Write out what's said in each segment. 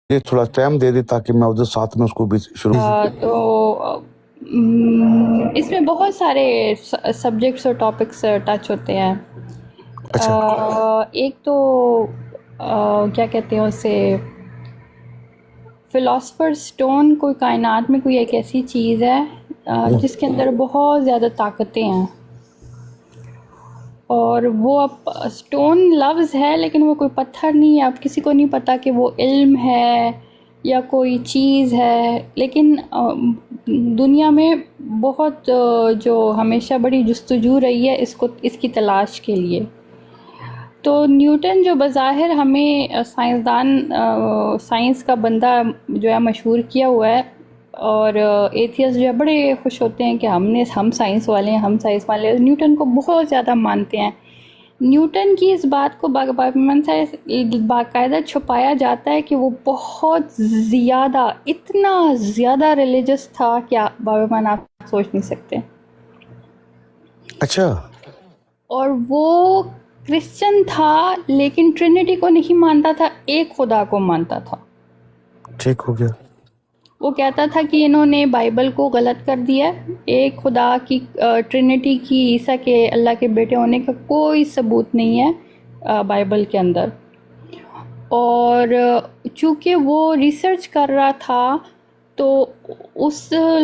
یہ تھوڑا ٹائم دے دے تاکہ میں ادھر ساتھ میں اس کو بھی شروع تو اس میں بہت سارے سبجیکٹس اور ٹاپکس ٹچ ہوتے ہیں. اچھا ایک تو کیا کہتے ہیں اسے، فلاسفر سٹون کوئی کائنات میں کوئی ایک ایسی چیز ہے جس کے اندر بہت زیادہ طاقتیں ہیں، اور وہ اب سٹون لفظ ہے لیکن وہ کوئی پتھر نہیں ہے. اب کسی کو نہیں پتا کہ وہ علم ہے یا کوئی چیز ہے، لیکن دنیا میں بہت جو ہمیشہ بڑی جستجو رہی ہے اس کی تلاش کے لیے. تو نیوٹن جو بظاہر ہمیں سائنس کا بندہ جو ہے مشہور کیا ہوا ہے، اور ایتھیس جو ہے بڑے خوش ہوتے ہیں کہ ہم سائنس والے ہیں، ہم سائنس والے ہیں، نیوٹن کو بہت زیادہ مانتے ہیں. نیوٹن کی اس بات کو باقاعدہ چھپایا جاتا ہے کہ وہ بہت زیادہ، اتنا زیادہ ریلیجس تھا کہ بابا آپ سوچ نہیں سکتے. اچھا اور وہ کرسچن تھا لیکن ٹرینٹی کو نہیں مانتا تھا، ایک خدا کو مانتا تھا. ٹھیک ہو گیا. وہ کہتا تھا کہ انہوں نے بائبل کو غلط کر دیا، ایک خدا کی، ٹرینٹی کی، عیسیٰ کے اللہ کے بیٹے ہونے کا کوئی ثبوت نہیں ہے بائبل کے اندر. اور چونکہ وہ ریسرچ کر رہا تھا تو اس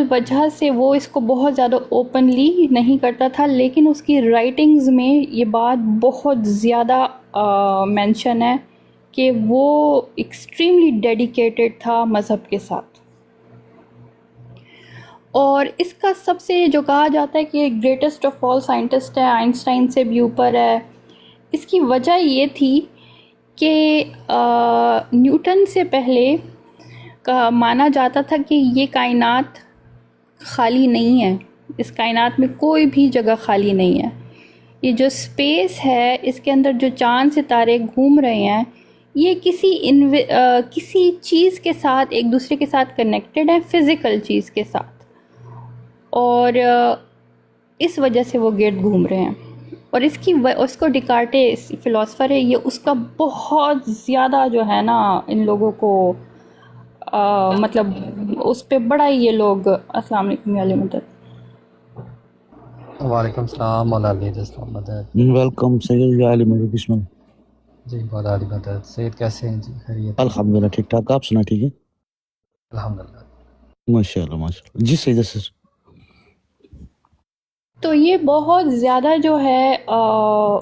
وجہ سے وہ اس کو بہت زیادہ اوپنلی نہیں کرتا تھا، لیکن اس کی رائٹنگز میں یہ بات بہت زیادہ مینشن ہے کہ وہ ایکسٹریملی ڈیڈیکیٹڈ تھا مذہب کے ساتھ. اور اس کا سب سے جو کہا جاتا ہے کہ گریٹسٹ آف آل سائنٹسٹ ہے، آئنسٹائن سے بھی اوپر ہے، اس کی وجہ یہ تھی کہ نیوٹن سے پہلے مانا جاتا تھا کہ یہ کائنات خالی نہیں ہے، اس کائنات میں کوئی بھی جگہ خالی نہیں ہے. یہ جو اسپیس ہے اس کے اندر جو چاند ستارے گھوم رہے ہیں یہ کسی چیز کے ساتھ، ایک دوسرے کے ساتھ کنیکٹڈ ہے، فزیکل چیز کے ساتھ، اور اس وجہ سے وہ گرد گھوم رہے ہیں. اور اس کو ڈیکارٹے فلاسفر ہے، یہ اس کا بہت زیادہ جو ہے نا ان لوگوں کو مطلب اس پہ بڑا ہی یہ لوگ. السلام علیکم یا علی مدد. وعلیکم السلام مولانا السلام مدد. ویلکم سید یا علی مدد. بسم اللہ. جی مولانا مدد. سید کیسے ہیں جی؟ خیریت؟ الحمدللہ ٹھیک ٹھاک. آپ سنا ٹھیک ہے؟ الحمدللہ. ماشاء اللہ ماشاء اللہ. جی سید سر. تو یہ بہت زیادہ جو ہے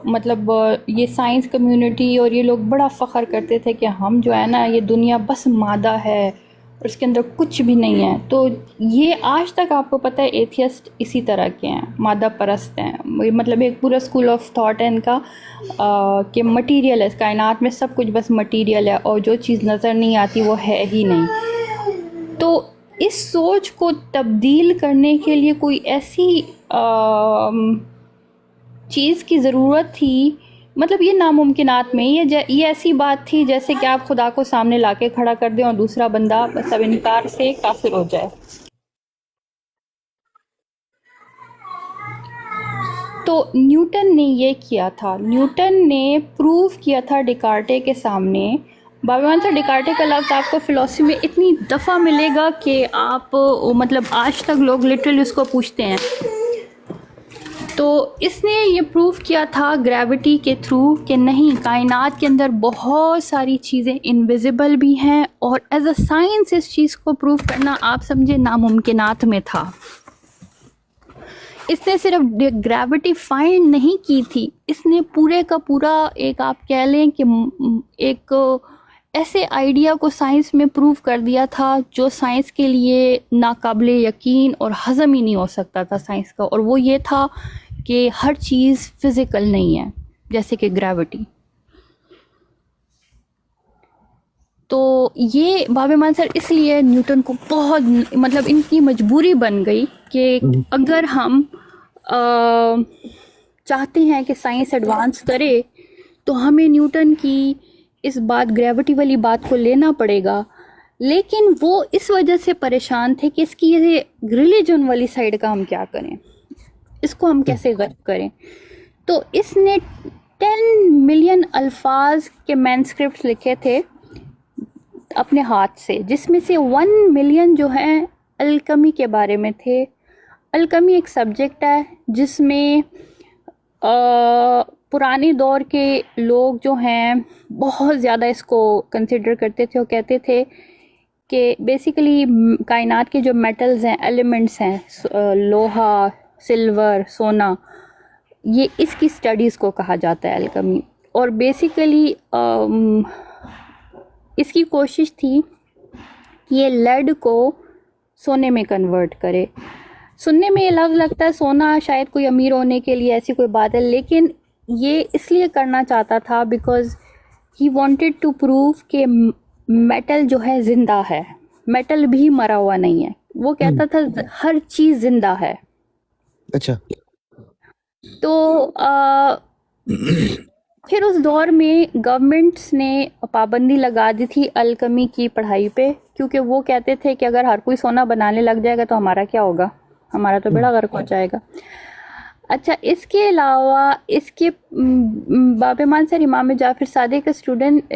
مطلب یہ سائنس کمیونٹی اور یہ لوگ بڑا فخر کرتے تھے کہ ہم جو ہے نا یہ دنیا بس مادہ ہے اور اس کے اندر کچھ بھی نہیں ہے. تو یہ آج تک آپ کو پتہ ہے ایتھیسٹ اسی طرح کے ہیں، مادہ پرست ہیں. مطلب ایک پورا اسکول آف تھاٹ ہے ان کا کہ مٹیریل ہے، کائنات میں سب کچھ بس مٹیریل ہے اور جو چیز نظر نہیں آتی وہ ہے ہی نہیں. تو اس سوچ کو تبدیل کرنے کے لیے کوئی ایسی چیز کی ضرورت تھی، مطلب یہ ناممکنات میں یہ ایسی بات تھی جیسے کہ آپ خدا کو سامنے لا کے کھڑا کر دیں اور دوسرا بندہ سب انکار سے کافر ہو جائے. تو نیوٹن نے یہ کیا تھا، نیوٹن نے پروف کیا تھا ڈیکارٹے کے سامنے. بابا سے ڈیکارٹے کا لفظ آپ کو فلسفی میں اتنی دفعہ ملے گا کہ آپ مطلب آج تک لوگ لٹرلی اس کو پوچھتے ہیں. تو اس نے یہ پروف کیا تھا گریوٹی کے تھرو کہ نہیں، کائنات کے اندر بہت ساری چیزیں انویزیبل بھی ہیں، اور ایز اے سائنس اس چیز کو پروف کرنا آپ سمجھے ناممکنات میں تھا. اس نے صرف گریوٹی فائنڈ نہیں کی تھی، اس نے پورے کا پورا ایک آپ کہہ لیں کہ ایک ایسے آئیڈیا کو سائنس میں پروف کر دیا تھا جو سائنس کے لیے ناقابل یقین اور ہضم ہی نہیں ہو سکتا تھا سائنس کا. اور وہ یہ تھا کہ ہر چیز فزیکل نہیں ہے جیسے کہ گریوٹی. تو یہ باب منصر اس لیے نیوٹن کو بہت مطلب ان کی مجبوری بن گئی کہ اگر ہم چاہتے ہیں کہ سائنس ایڈوانس کرے تو ہمیں نیوٹن کی اس بات گریوٹی والی بات کو لینا پڑے گا. لیکن وہ اس وجہ سے پریشان تھے کہ اس کی یہ ریلیجن والی سائڈ کا ہم کیا کریں، اس کو ہم کیسے غلط کریں. تو اس نے 10 ملین الفاظ کے مینسکرپٹس لکھے تھے اپنے ہاتھ سے، جس میں سے 1 ملین جو ہیں الکمی کے بارے میں تھے۔ الکمی ایک سبجیکٹ ہے جس میں پرانے دور کے لوگ جو ہیں بہت زیادہ اس کو کنسیڈر کرتے تھے اور کہتے تھے کہ بیسیکلی کائنات کے جو میٹلز ہیں، ایلیمنٹس ہیں، لوہا، سلور، سونا، یہ اس کی سٹڈیز کو کہا جاتا ہے الکمی۔ اور بیسیکلی اس کی کوشش تھی کہ یہ لیڈ کو سونے میں کنورٹ کرے۔ سننے میں یہ لفظ لگتا ہے سونا شاید کوئی امیر ہونے کے لیے ایسی کوئی بات ہے، لیکن یہ اس لیے کرنا چاہتا تھا because he wanted to prove کہ میٹل جو ہے زندہ ہے، میٹل بھی مرا ہوا نہیں ہے۔ وہ کہتا تھا ہر چیز زندہ ہے۔ اچھا، تو پھر اس دور میں گورنمنٹس نے پابندی لگا دی تھی الکمی کی پڑھائی پہ، کیونکہ وہ کہتے تھے کہ اگر ہر کوئی سونا بنانے لگ جائے گا تو ہمارا کیا ہوگا، ہمارا تو بیڑا غرق ہو جائے گا۔ اچھا، اس کے علاوہ اس کے باب ایمان سر امام جعفر صادق کا اسٹوڈنٹ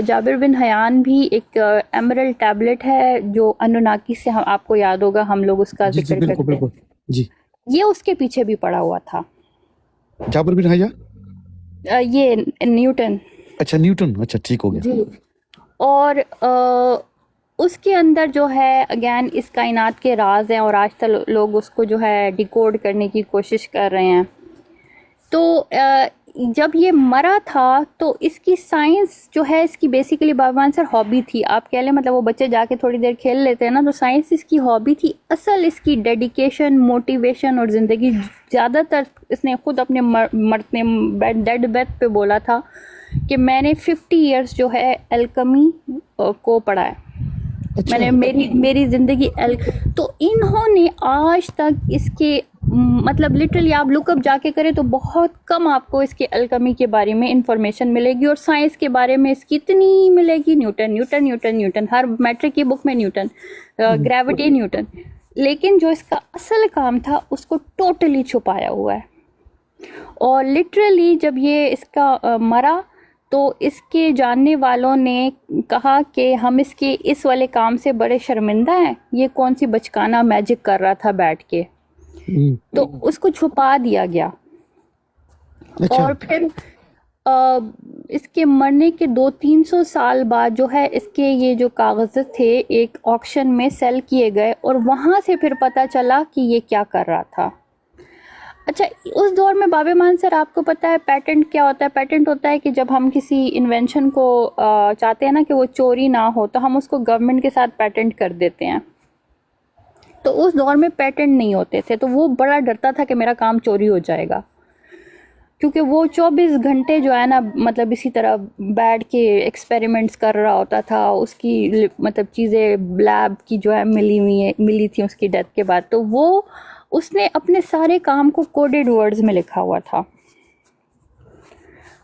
جابر بن حیان بھی ایک ایمرلڈ ٹیبلٹ ہے جو انوناکی سے آپ کو یاد ہوگا، ہم لوگ اس کا جی جی ذکر بالکل کرتے ہیں، بالکل جی۔ یہ اس کے پیچھے بھی پڑا ہوا تھا۔ جابر بن حیا، یہ نیوٹن، اچھا نیوٹن، اچھا ٹھیک ہو گیا۔ جی۔ اور اس کے اندر جو ہے اگین اس کائنات کے راز ہیں اور آج تک لوگ اس کو جو ہے ڈیکوڈ کرنے کی کوشش کر رہے ہیں۔ تو جب یہ مرا تھا تو اس کی سائنس جو ہے اس کی بیسیکلی بابا سر ہابی تھی، آپ کہہ لیں، مطلب وہ بچے جا کے تھوڑی دیر کھیل لیتے ہیں نا، تو سائنس اس کی ہابی تھی۔ اصل اس کی ڈیڈیکیشن، موٹیویشن اور زندگی زیادہ تر اس نے خود اپنے مرتے ڈیڈ بیتھ پہ بولا تھا کہ میں نے 50 ایئرس جو ہے الکمی کو پڑھا ہے، میں نے میری زندگی تو انہوں نے آج تک اس کے مطلب لٹرلی آپ لک اپ جا کے کریں تو بہت کم آپ کو اس کے الکمی کے بارے میں انفارمیشن ملے گی، اور سائنس کے بارے میں اس کی اتنی ملے گی، نیوٹن نیوٹن نیوٹن نیوٹن، ہر میٹرک کی بک میں نیوٹن، گریوٹی نیوٹن، لیکن جو اس کا اصل کام تھا اس کو ٹوٹلی چھپایا ہوا ہے۔ اور لٹرلی جب یہ اس کا مرا تو اس کے جاننے والوں نے کہا کہ ہم اس کے اس والے کام سے بڑے شرمندہ ہیں، یہ کون سی بچکانہ میجک کر رہا تھا بیٹھ کے، تو اس کو چھپا دیا گیا۔ اور پھر اس کے مرنے کے 200-300 سال بعد جو ہے اس کے یہ جو کاغذات تھے ایک آکشن میں سیل کیے گئے، اور وہاں سے پھر پتہ چلا کہ یہ کیا کر رہا تھا۔ اچھا، اس دور میں باب ایمان سر آپ کو پتہ ہے پیٹنٹ کیا ہوتا ہے؟ پیٹنٹ ہوتا ہے کہ جب ہم کسی انوینشن کو چاہتے ہیں نا کہ وہ چوری نہ ہو تو ہم اس کو گورنمنٹ کے ساتھ پیٹنٹ کر دیتے ہیں۔ تو اس دور میں پیٹنٹ نہیں ہوتے تھے، تو وہ بڑا ڈرتا تھا کہ میرا کام چوری ہو جائے گا، کیونکہ وہ 24 گھنٹے جو ہے نا مطلب اسی طرح بیٹھ کے ایکسپیریمنٹس کر رہا ہوتا تھا، اس کی مطلب چیزیں لیب کی جو ہے ملی تھی اس کی ڈیتھ کے بعد، تو وہ اس نے اپنے سارے کام کو کوڈڈ ورڈز میں لکھا ہوا تھا۔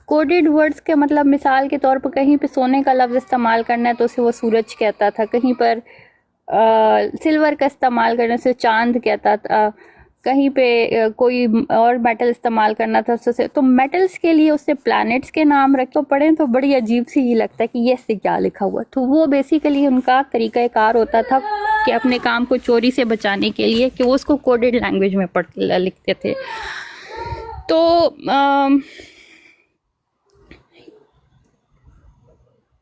کوڈڈ ورڈز کے مطلب مثال کے طور پر کہیں پہ سونے کا لفظ استعمال کرنا ہے تو اسے وہ سورج کہتا تھا، کہیں پر سلور کا استعمال کرنے سے چاند کہتا تھا، کہیں پہ کوئی اور میٹل استعمال کرنا تھا تو میٹلز کے لیے اس سے پلانٹس کے نام رکھو پڑھیں تو بڑی عجیب سی ہی لگتا ہے کہ یہ سے کیا لکھا ہوا۔ تو وہ بیسیکلی ان کا طریقہ کار ہوتا تھا کہ اپنے کام کو چوری سے بچانے کے لیے کہ وہ اس کو کوڈڈ لینگویج میں لکھتے تھے۔ تو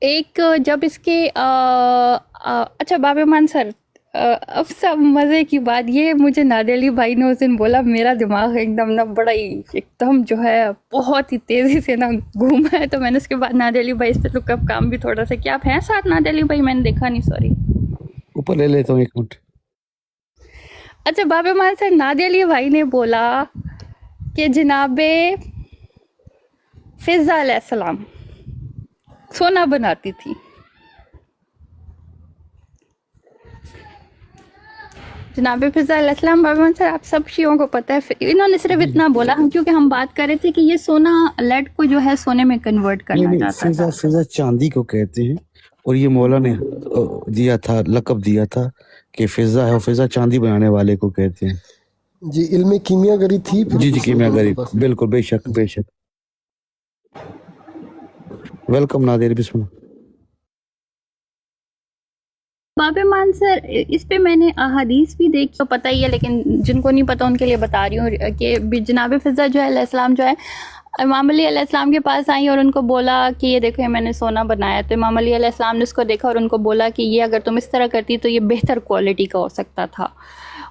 ایک جب اس کے اچھا باب ایمان سر، اب سب مزے کی بات یہ مجھے نادر علی بھائی نے اس دن بولا، میرا دماغ ایک دم نا بڑا ہی ایک دم جو ہے بہت ہی تیزی سے نا گھوما ہے، تو میں نے اس کے بعد نادر علی بھائی اس پہ تو کب کام بھی تھوڑا سا کیا آپ ہیں ساتھ نادر علی بھائی؟ میں نے دیکھا نہیں، سوری، اوپر لے لیتا ہوں 1 منٹ۔ اچھا باب ایمان سر، نادر علی بھائی نے بولا کہ جناب فضا علیہ السلام سونا بناتی تھی۔ جناب فضا علیہ السلام، بابا سر آپ سب شیعوں کو پتہ ہے، انہوں نے صرف اتنا بولا کیونکہ ہم بات کر رہے تھے کہ یہ سونا لیڈ کو جو ہے سونے میں کنورٹ کرنا چاہتا تھا۔ فضا چاندی کو کہتے ہیں، اور یہ مولا نے دیا تھا، لقب دیا تھا کہ فضا ہے، اور فضا چاندی بنانے والے کو کہتے ہیں۔ جی، علم کیمیا گری تھی۔ جی جی کیمیا گری، بالکل، بے شک بے شک۔ ویلکم نادر، بسم اللہ۔ باب مان سر، اس پہ میں نے احادیث بھی دیکھی تو پتہ ہی ہے، لیکن جن کو نہیں پتہ ان کے لیے بتا رہی ہوں کہ جناب فضہ جو ہے علیہ السلام جو ہے امام علی علیہ السلام کے پاس آئیں اور ان کو بولا کہ یہ دیکھو میں نے سونا بنایا، تو امام علی علیہ السلام نے اس کو دیکھا اور ان کو بولا کہ یہ اگر تم اس طرح کرتی تو یہ بہتر کوالٹی کا ہو سکتا تھا.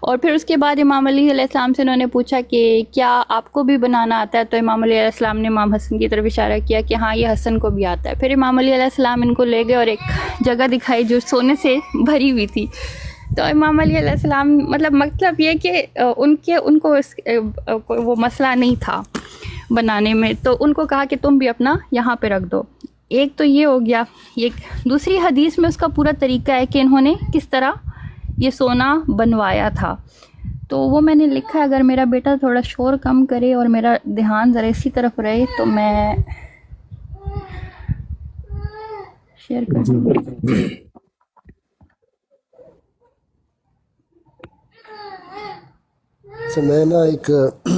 اور پھر اس کے بعد امام علی علیہ السلام سے انہوں نے پوچھا کہ کیا آپ کو بھی بنانا آتا ہے، تو امام علی علیہ السلام نے امام حسن کی طرف اشارہ کیا کہ ہاں یہ حسن کو بھی آتا ہے. پھر امام علی علیہ السلام ان کو لے گئے اور ایک جگہ دکھائی جو سونے سے بھری ہوئی تھی. تو امام علی علیہ السلام مطلب یہ کہ ان کو وہ مسئلہ نہیں تھا بنانے میں، تو ان کو کہا کہ تم بھی اپنا یہاں پہ رکھ دو. ایک تو یہ ہو گیا. ایک دوسری حدیث میں اس کا پورا طریقہ ہے کہ انہوں نے کس طرح یہ سونا بنوایا تھا، تو وہ میں نے لکھا ہے. اگر میرا بیٹا تھوڑا شور کم کرے اور میرا دھیان ذرا اسی طرف رہے تو میں شیئر کر دوں. میں نا ایک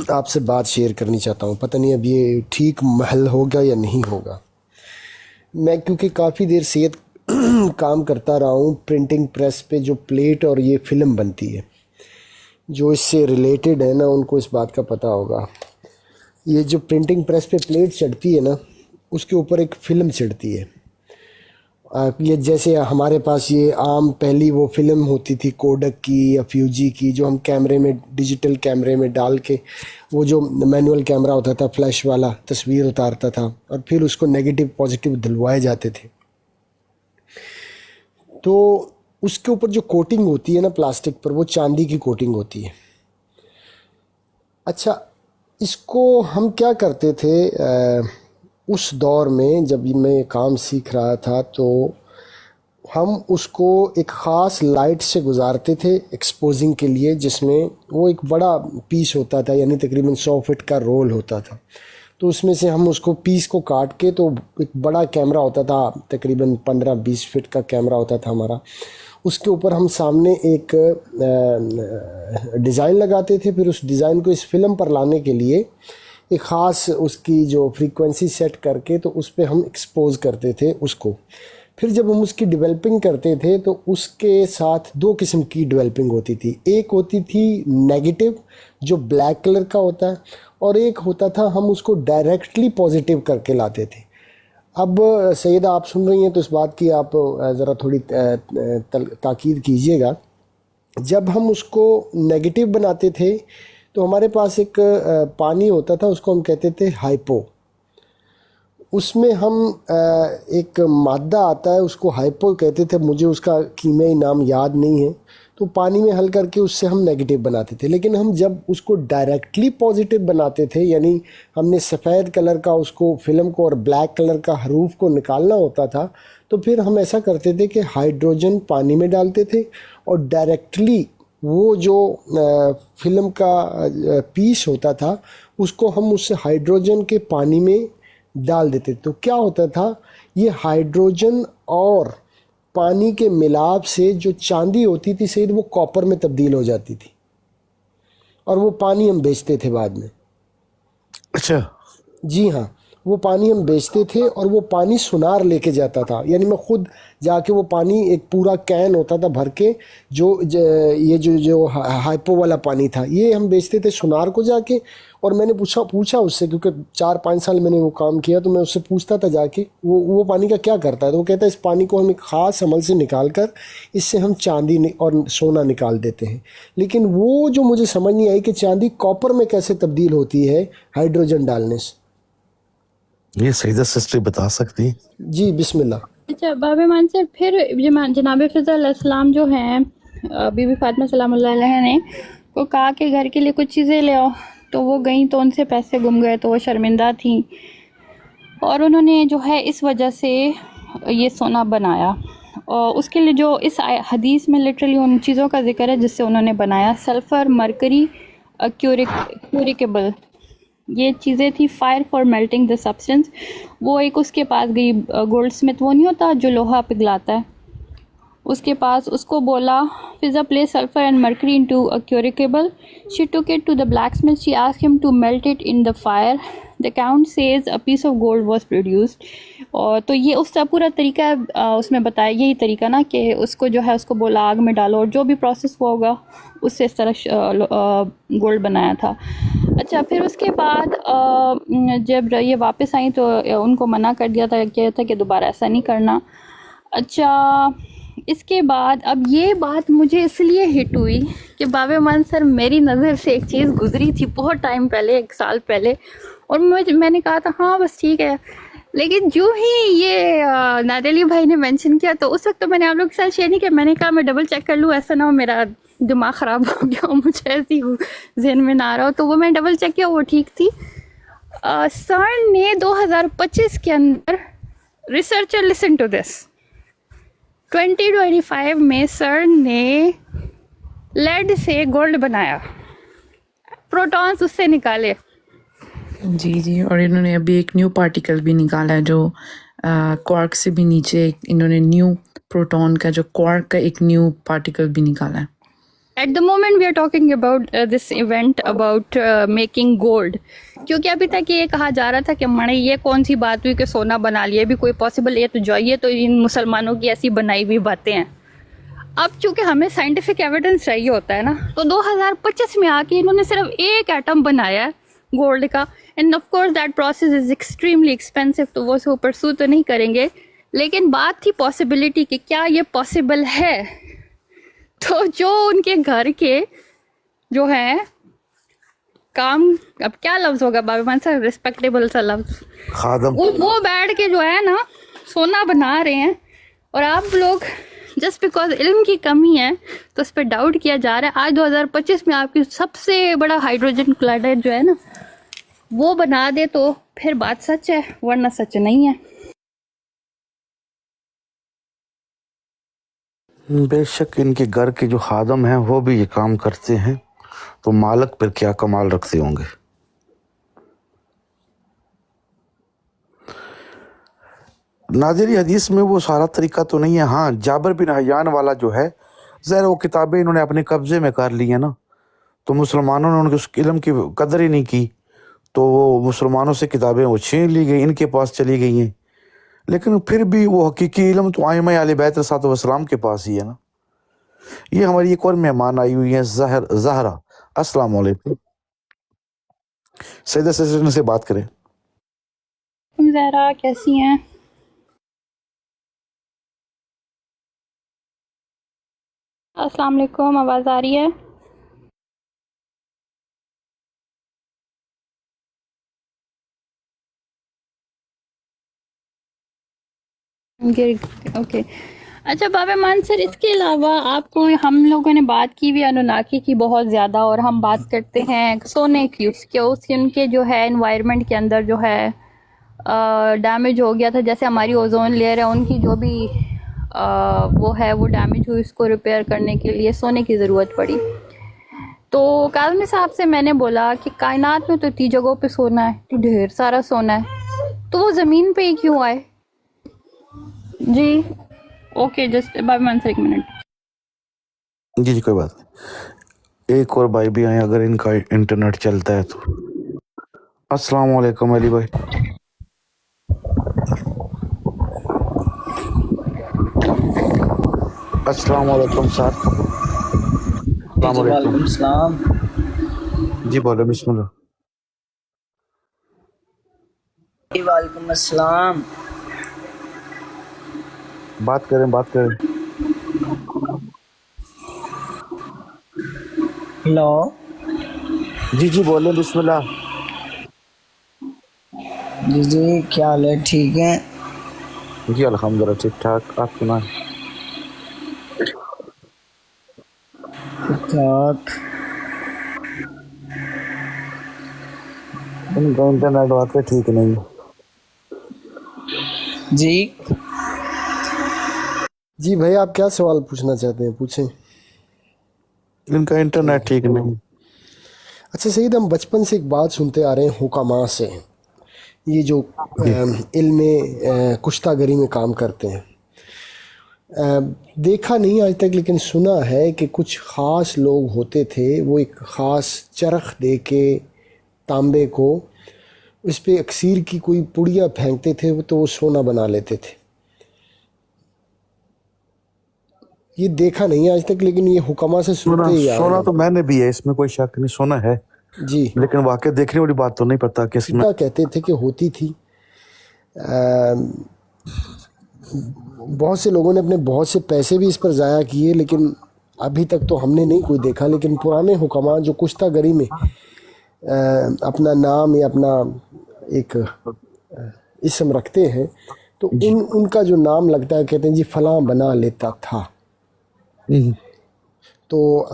آپ سے بات شیئر کرنی چاہتا ہوں، پتہ نہیں اب یہ ٹھیک محل ہوگا یا نہیں ہوگا. میں کیونکہ کافی دیر سے کام کرتا رہا ہوں پرنٹنگ پریس پہ، جو پلیٹ اور یہ فلم بنتی ہے، جو اس سے ریلیٹڈ ہے نا ان کو اس بات کا پتہ ہوگا. یہ جو پرنٹنگ پریس پہ پلیٹ چڑھتی ہے نا، اس کے اوپر ایک فلم چڑھتی ہے. یہ جیسے ہمارے پاس یہ عام پہلی وہ فلم ہوتی تھی کوڈک کی یا فیوجی کی، جو ہم کیمرے میں ڈیجیٹل کیمرے میں ڈال کے، وہ جو مینول کیمرہ ہوتا تھا فلیش والا، تصویر اتارتا تھا اور پھر اس کو نیگیٹو پازیٹیو دلوائے جاتے تھے. تو اس کے اوپر جو کوٹنگ ہوتی ہے نا پلاسٹک پر، وہ چاندی کی کوٹنگ ہوتی ہے. اچھا، اس کو ہم کیا کرتے تھے اس دور میں جب میں کام سیکھ رہا تھا، تو ہم اس کو ایک خاص لائٹ سے گزارتے تھے ایکسپوزنگ کے لیے، جس میں وہ ایک بڑا پیس ہوتا تھا، یعنی تقریباً 100 فٹ کا رول ہوتا تھا. تو اس میں سے ہم اس کو پیس کو کاٹ کے، تو ایک بڑا کیمرہ ہوتا تھا، تقریباً 15-20 فٹ کا کیمرہ ہوتا تھا ہمارا. اس کے اوپر ہم سامنے ایک ڈیزائن لگاتے تھے. پھر اس ڈیزائن کو اس فلم پر لانے کے لیے ایک خاص اس کی جو فریکوینسی سیٹ کر کے، تو اس پہ ہم ایکسپوز کرتے تھے اس کو. پھر جب ہم اس کی ڈیولپنگ کرتے تھے تو اس کے ساتھ 2 قسم کی ڈیولپنگ ہوتی تھی. ایک ہوتی تھی نیگیٹو جو بلیک کلر کا ہوتا ہے، اور ایک ہوتا تھا ہم اس کو ڈائریکٹلی پازیٹیو کر کے لاتے تھے. اب سیدہ آپ سن رہی ہیں تو اس بات کی آپ ذرا تھوڑی تاکید کیجیے گا. جب ہم اس کو نیگیٹو بناتے تھے تو ہمارے پاس ایک پانی ہوتا تھا، اس کو ہم کہتے تھے ہائپو. اس میں ہم ایک مادہ آتا ہے، اس کو ہائپو کہتے تھے، مجھے اس کا کیمیائی نام یاد نہیں ہے. تو پانی میں حل کر کے اس سے ہم نیگیٹو بناتے تھے. لیکن ہم جب اس کو ڈائریکٹلی پازیٹیو بناتے تھے، یعنی ہم نے سفید کلر کا اس کو فلم کو اور بلیک کلر کا حروف کو نکالنا ہوتا تھا، تو پھر ہم ایسا کرتے تھے کہ ہائیڈروجن پانی میں ڈالتے تھے اور ڈائریکٹلی وہ جو فلم کا پیس ہوتا تھا اس کو ہم اس سے ہائیڈروجن کے پانی میں ڈال دیتے. تو کیا ہوتا تھا، یہ ہائیڈروجن اور پانی کے ملاپ سے جو چاندی ہوتی تھی سید، وہ کاپر میں تبدیل ہو جاتی تھی، اور وہ پانی ہم بیچتے تھے بعد میں. اچھا جی ہاں، وہ پانی ہم بیچتے تھے اور وہ پانی سونار لے کے جاتا تھا. یعنی میں خود جا کے وہ پانی ایک پورا کین ہوتا تھا بھر کے، یہ جو ہائپو والا پانی تھا، یہ ہم بیچتے تھے سونار کو جا کے. اور میں نے پوچھا اس سے، کیونکہ 4-5 سال میں نے وہ کام کیا، تو میں اس سے پوچھتا تھا جا کے وہ پانی کا کیا کرتا ہے. تو وہ کہتا ہے اس پانی کو ہم ایک خاص عمل سے نکال کر اس سے ہم چاندی اور سونا نکال دیتے ہیں. لیکن وہ جو مجھے سمجھ نہیں آئی کہ چاندی کاپر میں کیسے تبدیل ہوتی ہے ہائیڈروجن ڈالنے سے. یہ سیدہ سسٹر بتا سکتی؟ جی بسم اللہ. اچھا باب مان سے پھر جناب فضل علیہ السلام جو ہیں، بی بی فاطمہ سلام اللہ علیہ نے کو کہا کہ گھر کے لیے کچھ چیزیں لے آؤ، تو وہ گئیں تو ان سے پیسے گم گئے، تو وہ شرمندہ تھیں اور انہوں نے جو ہے اس وجہ سے یہ سونا بنایا. اور اس کے لیے جو اس حدیث میں لٹرلی ان چیزوں کا ذکر ہے جس سے انہوں نے بنایا: سلفر، مرکری، کیوریکیبل، یہ چیزیں تھی. Fire for melting the substance, وہ ایک اس کے پاس گئی گولڈ سمتھ، وہ نہیں ہوتا جو لوہا پگھلاتا ہے، اس کے پاس اس کو بولا فضا place sulfur and mercury into a crucible. She took it to the blacksmith. She asked him to melt it in the fire. The account says a piece of gold was produced. اور تو یہ اس کا پورا طریقہ اس میں بتایا, یہی طریقہ نا کہ اس کو جو ہے اس کو بولا آگ میں ڈالو اور جو بھی پروسیس ہوا ہوگا اس سے اس طرح گولڈ بنایا تھا. اچھا پھر اس کے بعد جب یہ واپس آئیں تو ان کو منع کر دیا تھا کہ دوبارہ ایسا نہیں کرنا. اچھا اس کے بعد اب یہ بات مجھے اس لیے ہٹ ہوئی کہ باب امان سر میری نظر سے ایک چیز گزری تھی بہت ٹائم پہلے, 1 سال پہلے, اور میں نے کہا تھا ہاں بس ٹھیک ہے. لیکن جو ہی یہ نادر علی بھائی نے مینشن کیا تو اس وقت تو میں نے آپ لوگ کے ساتھ شیئر نہیں کیا. میں نے کہا میں ڈبل چیک کر لوں, ایسا نہ ہو میرا دماغ خراب ہو گیا ہو, مجھے ایسی ذہن میں نہ آ رہا ہو. تو وہ میں ڈبل چیک کیا, وہ ٹھیک تھی. سر نے 2025 کے اندر ریسرچر لسن ٹو دس 2025 میں سر نے لیڈ سے گولڈ بنایا, پروٹونز اس سے نکالے. جی اور انہوں نے ابھی ایک نیو پارٹیکل بھی نکالا ہے جو کوارک سے بھی نیچے, انہوں نے نیو پروٹون کا جو کوارک کا ایک نیو پارٹیکل بھی نکالا ہے. At the moment we are talking about this event about making gold, کیونکہ ابھی تک یہ کہا جا رہا تھا کہ مڑے یہ کون سی بات ہوئی کہ سونا بنا لیا, بھی کوئی پاسبل, یہ تو جو یہ تو ان مسلمانوں کی ایسی بنائی ہوئی باتیں ہیں. اب چونکہ ہمیں سائنٹیفک ایویڈنس چاہیے ہوتا ہے نا, تو 2025 میں آ کے انہوں نے صرف ایک ایٹم بنایا ہے گولڈ کا. And of course that process is extremely expensive, تو وہ اس کو پرسو تو نہیں کریں گے. لیکن بات تھی پاسبلٹی کہ کیا یہ پاسبل ہے. تو جو ان کے گھر کے جو ہیں کام, اب کیا لفظ ہوگا بابا مان صاحب, ریسپیکٹیبل سا لفظ, خادم, وہ بیٹھ کے جو ہے نا سونا بنا رہے ہیں, اور آپ لوگ جسٹ بیکاز علم کی کمی ہے تو اس پہ ڈاؤٹ کیا جا رہا ہے. آج 2025 میں آپ کی سب سے بڑا ہائیڈروجن کلائڈر جو ہے نا وہ بنا دے تو پھر بات سچ ہے, ورنہ سچ نہیں ہے. بے شک ان کے گھر کے جو خادم ہیں وہ بھی یہ کام کرتے ہیں, تو مالک پر کیا کمال رکھتے ہوں گے. ناظری حدیث میں وہ سارا طریقہ تو نہیں ہے. ہاں جابر بن حیان والا جو ہے, ظاہر وہ کتابیں انہوں نے اپنے قبضے میں کر لی ہیں نا, تو مسلمانوں نے ان کے اس علم کی قدر ہی نہیں کی, تو وہ مسلمانوں سے کتابیں وہ چھین لی گئی, ان کے پاس چلی گئی ہیں. لیکن پھر بھی وہ حقیقی علم تو ائمہ اہل بیت علیہ الصلوۃ والسلام کے پاس ہی ہے نا. یہ ہماری ایک اور مہمان آئی ہوئی ہیں زہرا. السلام علیکم, سیدہ سیدنا سے بات کریں. زہرا کیسی ہیں؟ السلام علیکم, آواز آ رہی ہے؟ اوکے. اچھا بابا مان سر, اس کے علاوہ آپ کو, ہم لوگوں نے بات کی بھی انوناکی کی بہت زیادہ, اور ہم بات کرتے ہیں سونے کی, اس کے ان کے جو ہے انوائرمنٹ کے اندر جو ہے ڈیمیج ہو گیا تھا, جیسے ہماری اوزون لیئر ہے ان کی جو بھی وہ ہے وہ ڈیمیج ہوئی, اس کو ریپیئر کرنے کے لیے سونے کی ضرورت پڑی. تو کاظمی صاحب سے میں نے بولا کہ کائنات میں تو اتنی جگہوں پہ سونا ہے, تو ڈھیر سارا سونا ہے, تو وہ زمین پہ ہی کیوں آئے؟ جی اوکے, جسٹ بابا مان سر 1 منٹ. جی کوئی بات نہیں. ایک اور بھائی بھی آئے اگر ان کا انٹرنیٹ چلتا ہے تو. السلام علیکم علی بھائی. السلام علیکم سر. السلام علیکم. وعلیکم السلام. جی بولو, بسم اللہ. وعلیکم السلام. بات کریں. ہلو. جی بولیں, بسم اللہ. جی کیا حال ہے, ٹھیک ہیں؟ جی الحمدللہ ٹھیک ٹھاک, آپ سنائیں. ٹھیک ٹھاک. ان کا انٹرنیٹ واقعی ٹھیک نہیں. جی بھائی آپ کیا سوال پوچھنا چاہتے ہیں, پوچھیں. ان کا انٹرنیٹ ٹھیک نہیں. اچھا سید, ہم بچپن سے ایک بات سنتے آ رہے ہیں حکماء سے, یہ جو علم کشتہ گری میں کام کرتے ہیں, دیکھا نہیں آج تک، لیکن سنا ہے کہ کچھ خاص لوگ ہوتے تھے، وہ ایک خاص چرخ دے کے تانبے کو اس پہ اکسیر کی کوئی پڑیا پھینکتے تھے تو وہ سونا بنا لیتے تھے. یہ دیکھا نہیں آج تک، لیکن یہ حکما سے سنتے ہی آ رہے سونا ہیں. تو میں نے بھی ہے، اس میں کوئی شک نہیں، سونا ہے، جی، لیکن واقع دیکھنے والی بات تو نہیں پتا کس میں. کہتے تھے کہ ہوتی تھی. بہت سے لوگوں نے اپنے بہت سے پیسے بھی اس پر ضائع کیے، لیکن ابھی تک تو ہم نے نہیں کوئی دیکھا. لیکن پرانے حکماں جو کشتہ گری میں اپنا نام یا اپنا ایک اسم رکھتے ہیں، تو ان کا جو نام لگتا ہے کہتے ہیں جی فلاں بنا لیتا تھا. تو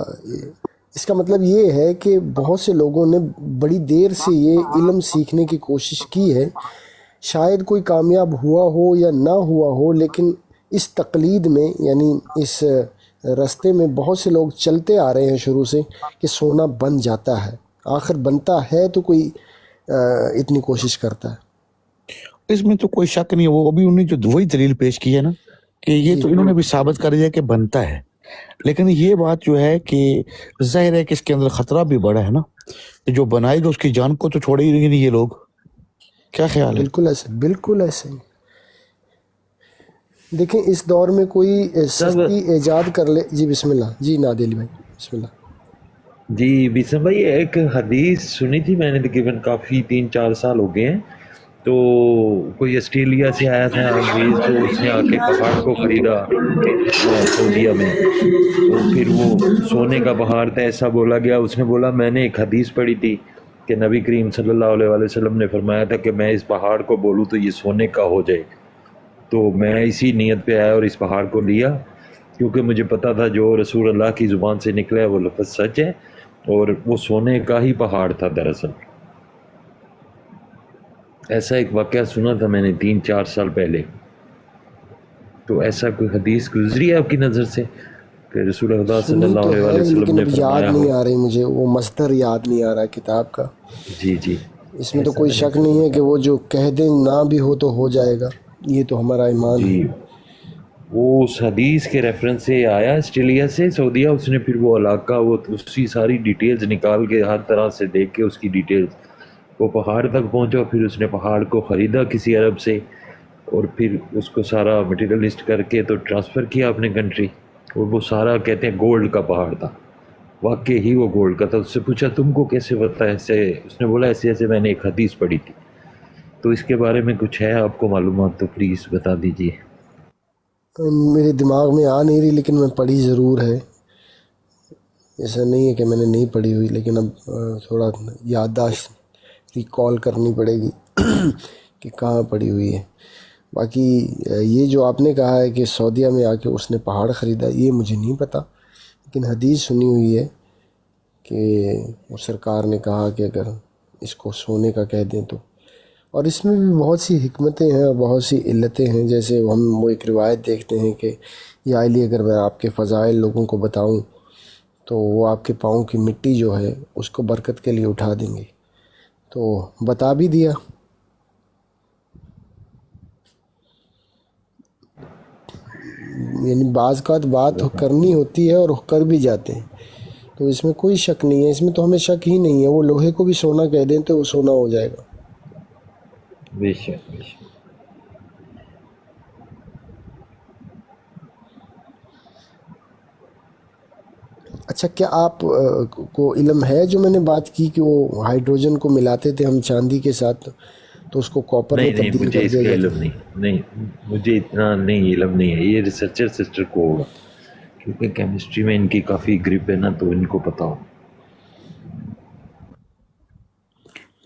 اس کا مطلب یہ ہے کہ بہت سے لوگوں نے بڑی دیر سے یہ علم سیکھنے کی کوشش کی ہے. شاید کوئی کامیاب ہوا ہو یا نہ ہوا ہو، لیکن اس تقلید میں یعنی اس رستے میں بہت سے لوگ چلتے آ رہے ہیں شروع سے کہ سونا بن جاتا ہے. آخر بنتا ہے تو کوئی اتنی کوشش کرتا ہے. اس میں تو کوئی شک نہیں ہے. وہ ابھی انہیں جو وہی دلیل پیش کی ہے نا کہ یہ تو انہوں نے بھی ثابت کر دیا کہ بنتا ہے، لیکن یہ بات جو ہے کہ ظاہر ہے کہ اس کے اندر خطرہ بھی بڑا ہے نا، جو بنائے گا اس کی جان کو تو چھوڑے ہی نہیں یہ لوگ. کیا خیال ہے؟ بالکل ایسے، بالکل ایسے. دیکھیں اس دور میں کوئی سستی ایجاد کر لے. جی بسم اللہ. جی نادیلی بھائی بسم اللہ. جی بیسم بھائی، ایک حدیث سنی تھی میں نے تقریباً کافی 3-4 سال ہو گئے ہیں. تو کوئی آسٹریلیا سے آیا تھا انگریز، تو اس نے آ کے پہاڑ کو خریدا سعودیہ میں. تو پھر وہ سونے کا پہاڑ تھا ایسا بولا گیا. اس نے بولا میں نے ایک حدیث پڑھی تھی کہ نبی کریم صلی اللہ علیہ وسلم نے فرمایا تھا کہ میں اس پہاڑ کو بولوں تو یہ سونے کا ہو جائے. تو میں اسی نیت پہ آیا اور اس پہاڑ کو لیا، کیونکہ مجھے پتا تھا جو رسول اللہ کی زبان سے نکلا ہے وہ لفظ سچ ہے، اور وہ سونے کا ہی پہاڑ تھا دراصل. ایسا ایک واقعہ سنا تھا میں نے 3-4 سال پہلے. تو ایسا کوئی حدیث گزری ہے آپ کی نظر سے کہ رسول اللہ صلی سنی اللہ تو علیہ ہے، وسلم لیکن نے اب یاد فرمایا نہیں ہو؟ آ رہی مجھے، وہ مصدر یاد نہیں آ رہا کتاب کا. جی جی. اس میں تو کوئی شک نہیں ہے کہ وہ جو کہہ دیں نہ بھی ہو تو ہو جائے گا، یہ تو ہمارا ایمان ہے. جی وہ اس حدیث کے ریفرنس سے آیا آسٹریلیا سے سعودیہ. اس نے پھر وہ علاقہ، وہ اس کی ساری ڈیٹیلز نکال کے ہر طرح سے دیکھ کے اس کی ڈیٹیلز، وہ پہاڑ تک پہنچا. پھر اس نے پہاڑ کو خریدا کسی عرب سے، اور پھر اس کو سارا مٹیریل لسٹ کر کے تو ٹرانسفر کیا اپنے کنٹری. اور وہ سارا کہتے ہیں گولڈ کا پہاڑ تھا، واقعی ہی وہ گولڈ کا تھا. اس سے پوچھا تم کو کیسے پتا ایسے؟ اس نے بولا ایسے ایسے میں نے ایک حدیث پڑھی تھی. تو اس کے بارے میں کچھ ہے آپ کو معلومات تو پلیز بتا دیجیے. میرے دماغ میں آ نہیں رہی، لیکن میں پڑھی ضرور ہے. ایسا نہیں ہے کہ میں نے نہیں پڑھی ہوئی، لیکن اب تھوڑا یادداشت ریکال کرنی پڑے گی کہ کہاں پڑھی ہوئی ہے. باقی یہ جو آپ نے کہا ہے کہ سعودیہ میں آ کے اس نے پہاڑ خریدا، یہ مجھے نہیں پتہ، لیکن حدیث سنی ہوئی ہے کہ وہ سرکار نے کہا کہ اگر اس کو سونے کا کہہ دیں تو. اور اس میں بھی بہت سی حکمتیں ہیں اور بہت سی علتیں ہیں. جیسے ہم وہ ایک روایت دیکھتے ہیں کہ یا علی اگر میں آپ کے فضائل لوگوں کو بتاؤں تو وہ آپ کے پاؤں کی مٹی جو ہے اس کو برکت کے لیے اٹھا دیں گے. تو بتا بھی دیا. یعنی بعض کا بات کرنی ہوتی ہے اور کر بھی جاتے ہیں، تو اس میں کوئی شک نہیں ہے. اس میں تو ہمیں شک ہی نہیں ہے. وہ لوہے کو بھی سونا کہہ دیں تو وہ سونا ہو جائے گا. بے شک بے شک. اچھا، کیا آپ کو علم ہے جو میں نے بات کی کہ وہ ہائیڈروجن کو ملاتے تھے ہم چاندی کے ساتھ تو اس کو کاپر میں نہیں نہیں، تبدیل مجھے کر اس دیا کا جاتا علم نہیں. نہیں مجھے اتنا نہیں علم نہیں ہے. یہ ریسرچر سسٹر کو ہوگا، کیونکہ کیمسٹری میں ان کی کافی گرپ ہے نا، تو ان کو پتا ہو.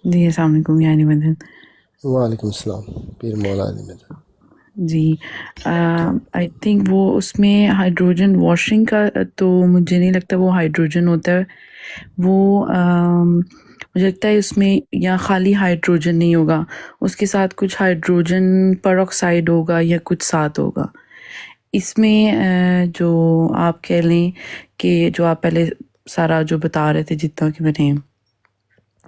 جی السلام علیکم یعنی مدن. وعلیکم السلام. پیر مولا علی مدد. جی آئی تھنک وہ اس میں ہائیڈروجن واشنگ کا تو مجھے نہیں لگتا وہ ہائیڈروجن ہوتا ہے. وہ مجھے لگتا ہے اس میں یا خالی ہائیڈروجن نہیں ہوگا، اس کے ساتھ کچھ ہائیڈروجن پر آکسائڈ ہوگا یا کچھ ساتھ ہوگا. اس میں جو آپ کہہ لیں کہ جو آپ پہلے سارا جو بتا رہے تھے جتنا کہ میں نے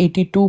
82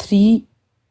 3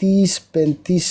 30-35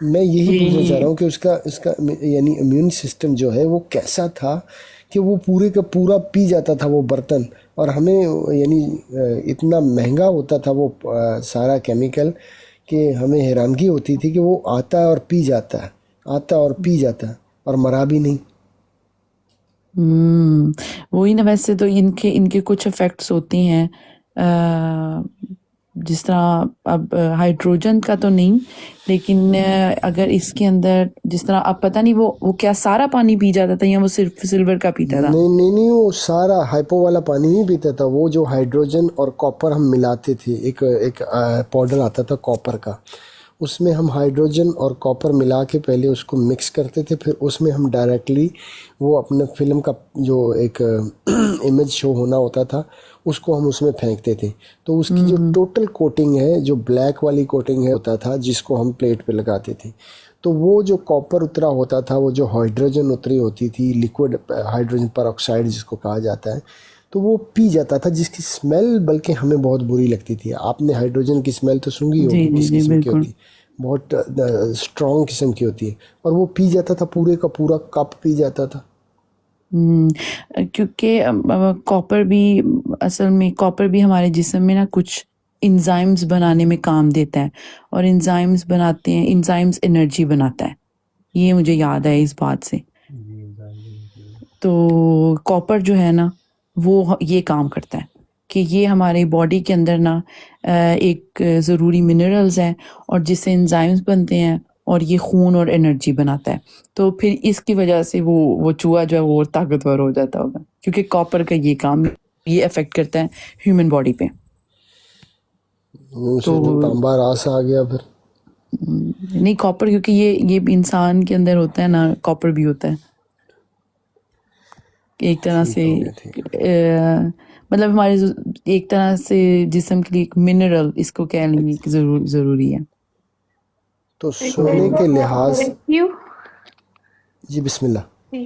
میں یہی پوچھنا چاہ رہا ہوں کہ اس کا یعنی امیون سسٹم جو ہے وہ کیسا تھا کہ وہ پورے کا پورا پی جاتا تھا وہ برتن، اور ہمیں یعنی اتنا مہنگا ہوتا تھا وہ سارا کیمیکل کہ ہمیں حیرانگی ہوتی تھی کہ وہ آتا ہے اور پی جاتا ہے، آتا اور پی جاتا ہے اور مرا بھی نہیں۔ وہی نا، ویسے تو ان کے کچھ افیکٹس ہوتی ہیں، جس طرح اب ہائیڈروجن کا تو نہیں، لیکن اگر اس کے اندر جس طرح اب پتہ نہیں وہ کیا سارا پانی پی جاتا تھا یا وہ صرف سلور کا پیتا تھا؟ نہیں وہ سارا ہائپو والا پانی نہیں پیتا تھا، وہ جو ہائیڈروجن اور کاپر ہم ملاتے تھے، ایک پاؤڈر آتا تھا کاپر کا، اس میں ہم ہائیڈروجن اور کاپر ملا کے پہلے اس کو مکس کرتے تھے، پھر اس میں ہم ڈائریکٹلی وہ اپنے فلم کا جو ایک امیج شو ہونا ہوتا تھا اس کو ہم اس میں پھینکتے تھے، تو اس کی جو ٹوٹل کوٹنگ ہے، جو بلیک والی کوٹنگ ہے ہوتا تھا جس کو ہم پلیٹ پہ لگاتے تھے، تو وہ جو کاپر اترا ہوتا تھا، وہ جو ہائیڈروجن اتری ہوتی تھی، لیکوڈ ہائیڈروجن پر آکسائڈ جس کو کہا جاتا ہے، تو وہ پی جاتا تھا، جس کی اسمیل بلکہ ہمیں بہت بری لگتی تھی۔ آپ نے ہائیڈروجن کی اسمیل تو سنگی ہوگی، جی کس جی قسم کی بالکل۔ ہوتی ہے، بہت اسٹرانگ قسم کی ہوتی ہے، اور وہ پی جاتا تھا، پورے کا پورا کپ پی جاتا تھا۔ کیونکہ کاپر بھی اصل میں کاپر بھی ہمارے جسم میں نا کچھ انزائمز بنانے میں کام دیتا ہے، اور انزائمز بناتے ہیں، انزائمز انرجی بناتا ہے، یہ مجھے یاد ہے اس بات سے۔ تو کاپر جو ہے نا وہ یہ کام کرتا ہے کہ یہ ہماری باڈی کے اندر نا ایک ضروری منرلز ہیں، اور جس سے انزائمز بنتے ہیں، اور یہ خون اور انرجی بناتا ہے، تو پھر اس کی وجہ سے وہ چوہا جو ہے وہ طاقتور ہو جاتا ہوگا، کیونکہ کاپر کا یہ کام یہ افیکٹ کرتا ہے ہیومن باڈی پہ۔ تو تانبا راس آ گیا پھر۔ نہیں، کاپر کیونکہ یہ انسان کے اندر ہوتا ہے نا، کاپر بھی ہوتا ہے ایک طرح سے، مطلب ہمارے ایک طرح سے جسم کے لیے ایک منرل اس کو کہہ لیں کہ ضروری ہے۔ تو سونے کے لحاظ، یو جی بسم اللہ۔ جی،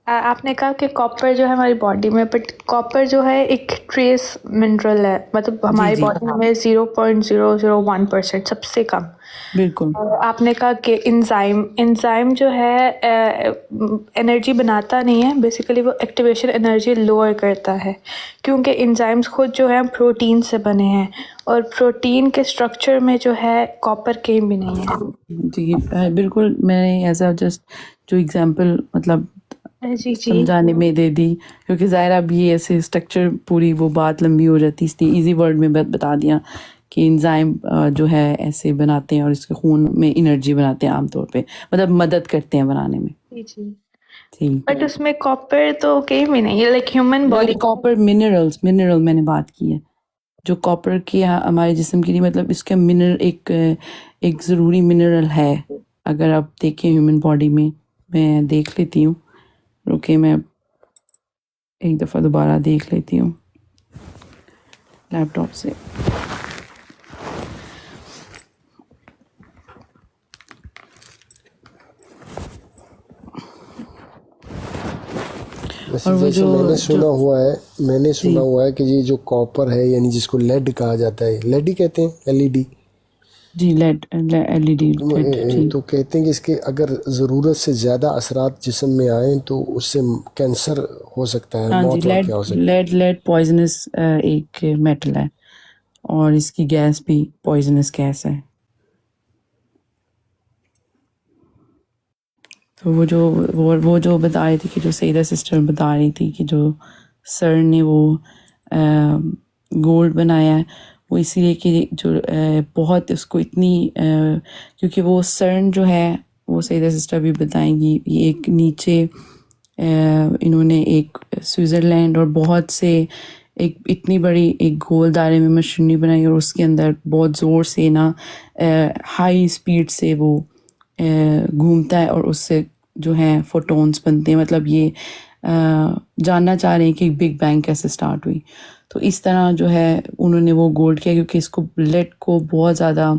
آپ نے کہا کہ کاپر جو ہے ہماری باڈی میں، بٹ کاپر جو ہے ایک ٹریس منرل ہے، مطلب ہماری جی باڈی میں 0.001% سب سے کم۔ بالکل۔ اور آپ نے کہا کہ انزائم جو ہے انرجی بناتا نہیں ہے، بیسیکلی وہ ایکٹیویشن انرجی لوور کرتا ہے، کیونکہ انزائمز خود جو ہیں پروٹین سے بنے ہیں، اور پروٹین کے اسٹرکچر میں جو ہے کاپر کہیں بھی نہیں ہے۔ جی بالکل، میں نے ایز اے جسٹ جو اگزامپل مطلب جی سمجھانے میں دے دی، کیونکہ ظاہر اب یہ ایسے اسٹرکچر پوری وہ بات لمبی ہو جاتی، اس لیے ایزی ورڈ میں بتا دیا کہ انزائم جو ہے ایسے بناتے ہیں، اور اس کے خون میں انرجی بناتے ہیں عام طور پہ، مطلب مدد کرتے ہیں بنانے میں۔ جی، جی، بٹ اس میں کاپر تو کہیں بھی نہیں ہے، like human body. Copper mineral میں نے بات کی ہے، جو کاپر کی ہمارے جسم کے لیے، مطلب اس کا منرل ایک ضروری منرل ہے۔ اگر آپ دیکھیں ہیومن باڈی میں دیکھ لیتی ہوں، رکے میں ایک دفعہ دوبارہ دیکھ لیتی ہوں لیپ ٹاپ سے۔ جیسے میں نے سنا ہوا ہے کہ یہ جو کاپر ہے، یعنی جس کو لیڈ کہا جاتا ہے، لیڈ ہی کہتے ہیں، LED، جی LED، تو کہتے ہیں کہ اس کے اگر ضرورت سے زیادہ اثرات جسم میں آئیں تو اس سے کینسر ہو سکتا ہے، ہاں جی، موت واقع ہو سکتی ہے۔ لیڈ پوائزنس ایک میٹل ہے، اور اس کی گیس بھی پوائزنس گیس ہے۔ تو وہ جو بتا رہی تھی کہ جو سیدہ سسٹر بتا رہی تھی کہ جو سر نے وہ گولڈ بنایا ہے، وہ اسی لیے کہ جو بہت اس کو اتنی کیونکہ وہ سرن جو ہے، وہ سیدہ سسٹر بھی بتائیں گی، یہ ایک نیچے انہوں نے ایک سوئٹزرلینڈ اور بہت سے ایک اتنی بڑی ایک گول دائرے میں مشینری بنائی، اور اس کے اندر بہت زور سے نا ہائی اسپیڈ سے وہ گھومتا ہے، اور اس سے جو ہیں فوٹونز بنتے ہیں، مطلب یہ جاننا چاہ رہے ہیں کہ بگ بینگ کیسے سٹارٹ ہوئی۔ تو اس طرح جو ہے انہوں نے وہ گولڈ کیا، کیونکہ اس کو لیڈ کو بہت زیادہ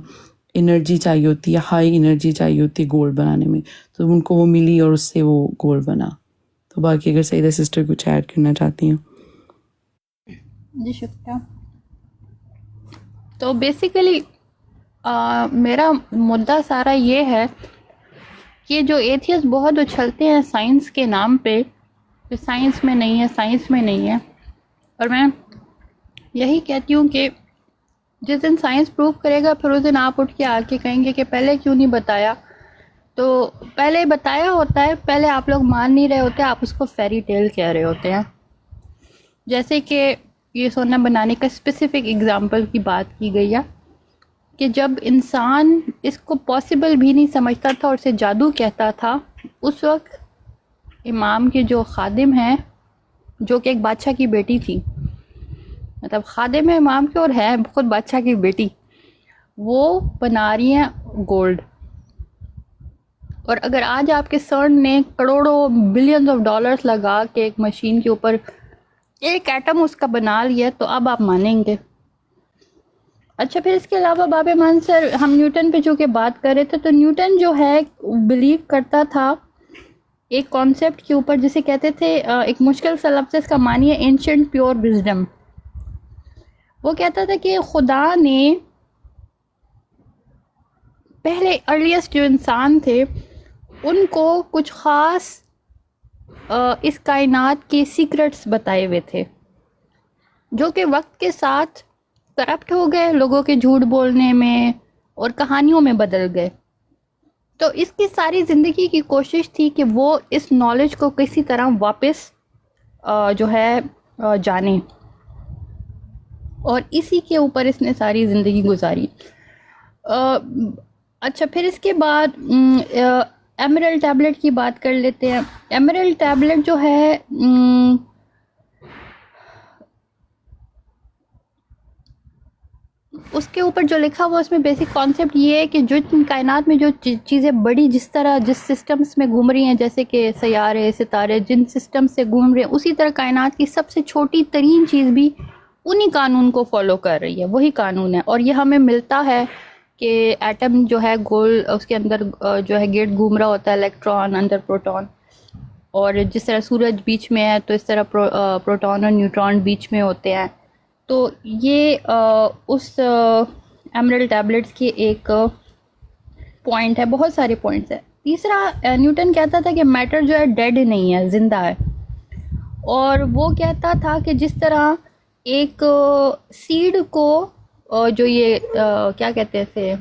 انرجی چاہیے ہوتی ہے، ہائی انرجی چاہیے ہوتی ہے گولڈ بنانے میں، تو ان کو وہ ملی اور اس سے وہ گولڈ بنا۔ تو باقی اگر سیدہ سسٹر کچھ ایڈ کرنا چاہتی ہیں۔ جی شکریہ۔ تو بیسیکلی میرا مدعا سارا یہ ہے کہ جو ایتھیسٹ بہت اچھلتے ہیں سائنس کے نام پہ کہ سائنس میں نہیں ہے، سائنس میں نہیں ہے، اور میں یہی کہتی ہوں کہ جس دن سائنس پروف کرے گا پھر اس دن آپ اٹھ کے آ کے کہیں گے کہ پہلے کیوں نہیں بتایا. تو پہلے بتایا ہوتا ہے، پہلے آپ لوگ مان نہیں رہے ہوتے، آپ اس کو فیری ٹیل کہہ رہے ہوتے ہیں. جیسے کہ یہ سونا بنانے کا اسپیسیفک اگزامپل کی بات کی گئی ہے کہ جب انسان اس کو پاسبل بھی نہیں سمجھتا تھا اور اسے جادو کہتا تھا، اس وقت امام کے جو خادم ہیں، جو کہ ایک بادشاہ کی بیٹی تھی، مطلب خادم ہے امام کے اور ہے خود بادشاہ کی بیٹی، وہ بنا رہی ہیں گولڈ. اور اگر آج آپ کے سرن نے کروڑوں بلینز آف ڈالرز لگا کے ایک مشین کے اوپر ایک ایٹم اس کا بنا لیا تو اب آپ مانیں گے. اچھا، پھر اس کے علاوہ باب ایمان سر، ہم نیوٹن پہ چونکہ بات کر رہے تھے، تو نیوٹن جو ہے بلیو کرتا تھا ایک کانسیپٹ کے اوپر جسے کہتے تھے، ایک مشکل سا لفظ اس کا معنی ہے اینشنٹ پیور وزڈم. وہ کہتا تھا کہ خدا نے پہلے ارلیسٹ جو انسان تھے ان کو کچھ خاص اس کائنات کے سیکرٹس بتائے ہوئے تھے، جو کہ وقت کے ساتھ کرپٹ ہو گئے، لوگوں کے جھوٹ بولنے میں اور کہانیوں میں بدل گئے. تو اس کی ساری زندگی کی کوشش تھی کہ وہ اس نالج کو کسی طرح واپس جو ہے جانے، اور اسی کے اوپر اس نے ساری زندگی گزاری. اچھا، پھر اس کے بعد ایمرلڈ ٹیبلٹ کی بات کر لیتے ہیں. ایمرلڈ ٹیبلٹ جو ہے اس کے اوپر جو لکھا ہوا اس میں بیسک کانسیپٹ یہ ہے کہ جو کائنات میں جو چیزیں بڑی جس طرح جس سسٹمز میں گھوم رہی ہیں، جیسے کہ سیارے ستارے جن سسٹم سے گھوم رہے ہیں، اسی طرح کائنات کی سب سے چھوٹی ترین چیز بھی انہی قانون کو فالو کر رہی ہے، وہی قانون ہے. اور یہ ہمیں ملتا ہے کہ ایٹم جو ہے گول، اس کے اندر جو ہے گیٹ گھوم رہا ہوتا ہے، الیکٹران اندر پروٹون، اور جس طرح سورج بیچ میں ہے تو اس طرح پروٹون اور نیوٹران بیچ میں ہوتے ہیں. تو یہ اس ایمرلڈ ٹیبلٹس کی ایک پوائنٹ ہے، بہت سارے پوائنٹس ہیں. تیسرا، نیوٹن کہتا تھا کہ میٹر جو ہے ڈیڈ نہیں ہے، زندہ ہے. اور وہ کہتا تھا کہ جس طرح ایک سیڈ کو جو یہ کیا کہتے ہیں،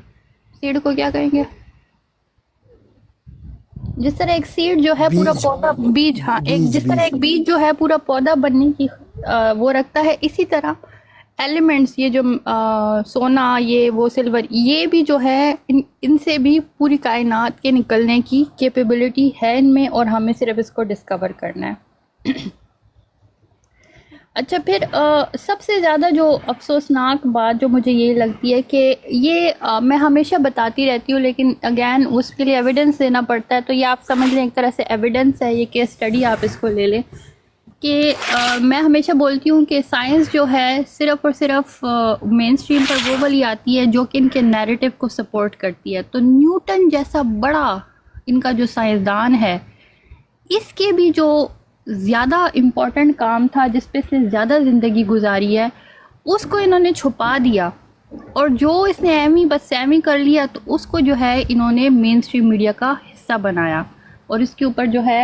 سیڈ کو کیا کہیں گے، جس طرح ایک سیڈ جو ہے پورا پودا، بیج، ہاں، ایک جس طرح ایک بیج جو ہے پورا پودا بننے کی وہ رکھتا ہے، اسی طرح ایلیمنٹس، یہ جو سونا، یہ وہ سلور، یہ بھی جو ہے ان سے بھی پوری کائنات کے نکلنے کی کیپیبلٹی ہے ان میں، اور ہمیں صرف اس کو ڈسکور کرنا ہے. اچھا، پھر سب سے زیادہ جو افسوسناک بات جو مجھے یہ لگتی ہے کہ یہ میں ہمیشہ بتاتی رہتی ہوں، لیکن اگین اس کے لیے ایویڈنس دینا پڑتا ہے، تو یہ آپ سمجھ لیں ایک طرح سے ایویڈنس ہے، یہ کیس اسٹڈی آپ اس کو لے لیں کہ میں ہمیشہ بولتی ہوں کہ سائنس جو ہے صرف اور صرف مین اسٹریم پر وہ والی آتی ہے جو کہ ان کے نیریٹو کو سپورٹ کرتی ہے. تو نیوٹن جیسا بڑا ان کا جو سائنسدان ہے، اس کے بھی جو زیادہ امپورٹنٹ کام تھا، جس پہ سے زیادہ زندگی گزاری ہے، اس کو انہوں نے چھپا دیا، اور جو اس نے اہمی بس سہمی کر لیا، تو اس کو جو ہے انہوں نے مین اسٹریم میڈیا کا حصہ بنایا. اور اس کے اوپر جو ہے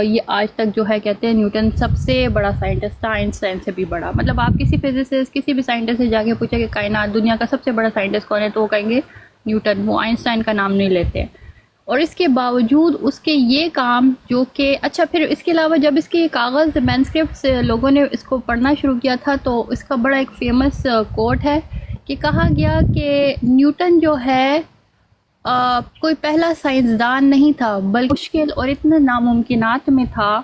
یہ آج تک جو ہے کہتے ہیں نیوٹن سب سے بڑا سائنٹسٹ تھا، آئنسٹائن سے بھی بڑا. مطلب آپ کسی فزسسٹ، کسی بھی سائنٹسٹ سے جا کے پوچھیں کہ کائنات دنیا کا سب سے بڑا سائنٹسٹ کون ہے، تو وہ کہیں گے نیوٹن، وہ آئنسٹائن کا نام نہیں لیتے. اور اس کے باوجود اس کے یہ کام جو کہ اچھا، پھر اس کے علاوہ جب اس کے کاغذ مینسکرپٹس لوگوں نے اس کو پڑھنا شروع کیا تھا، تو اس کا بڑا ایک فیمس کوٹ ہے کہ کہا گیا کہ نیوٹن جو ہے کوئی پہلا سائنسدان نہیں تھا، بلکہ مشکل اور اتنے ناممکنات میں تھا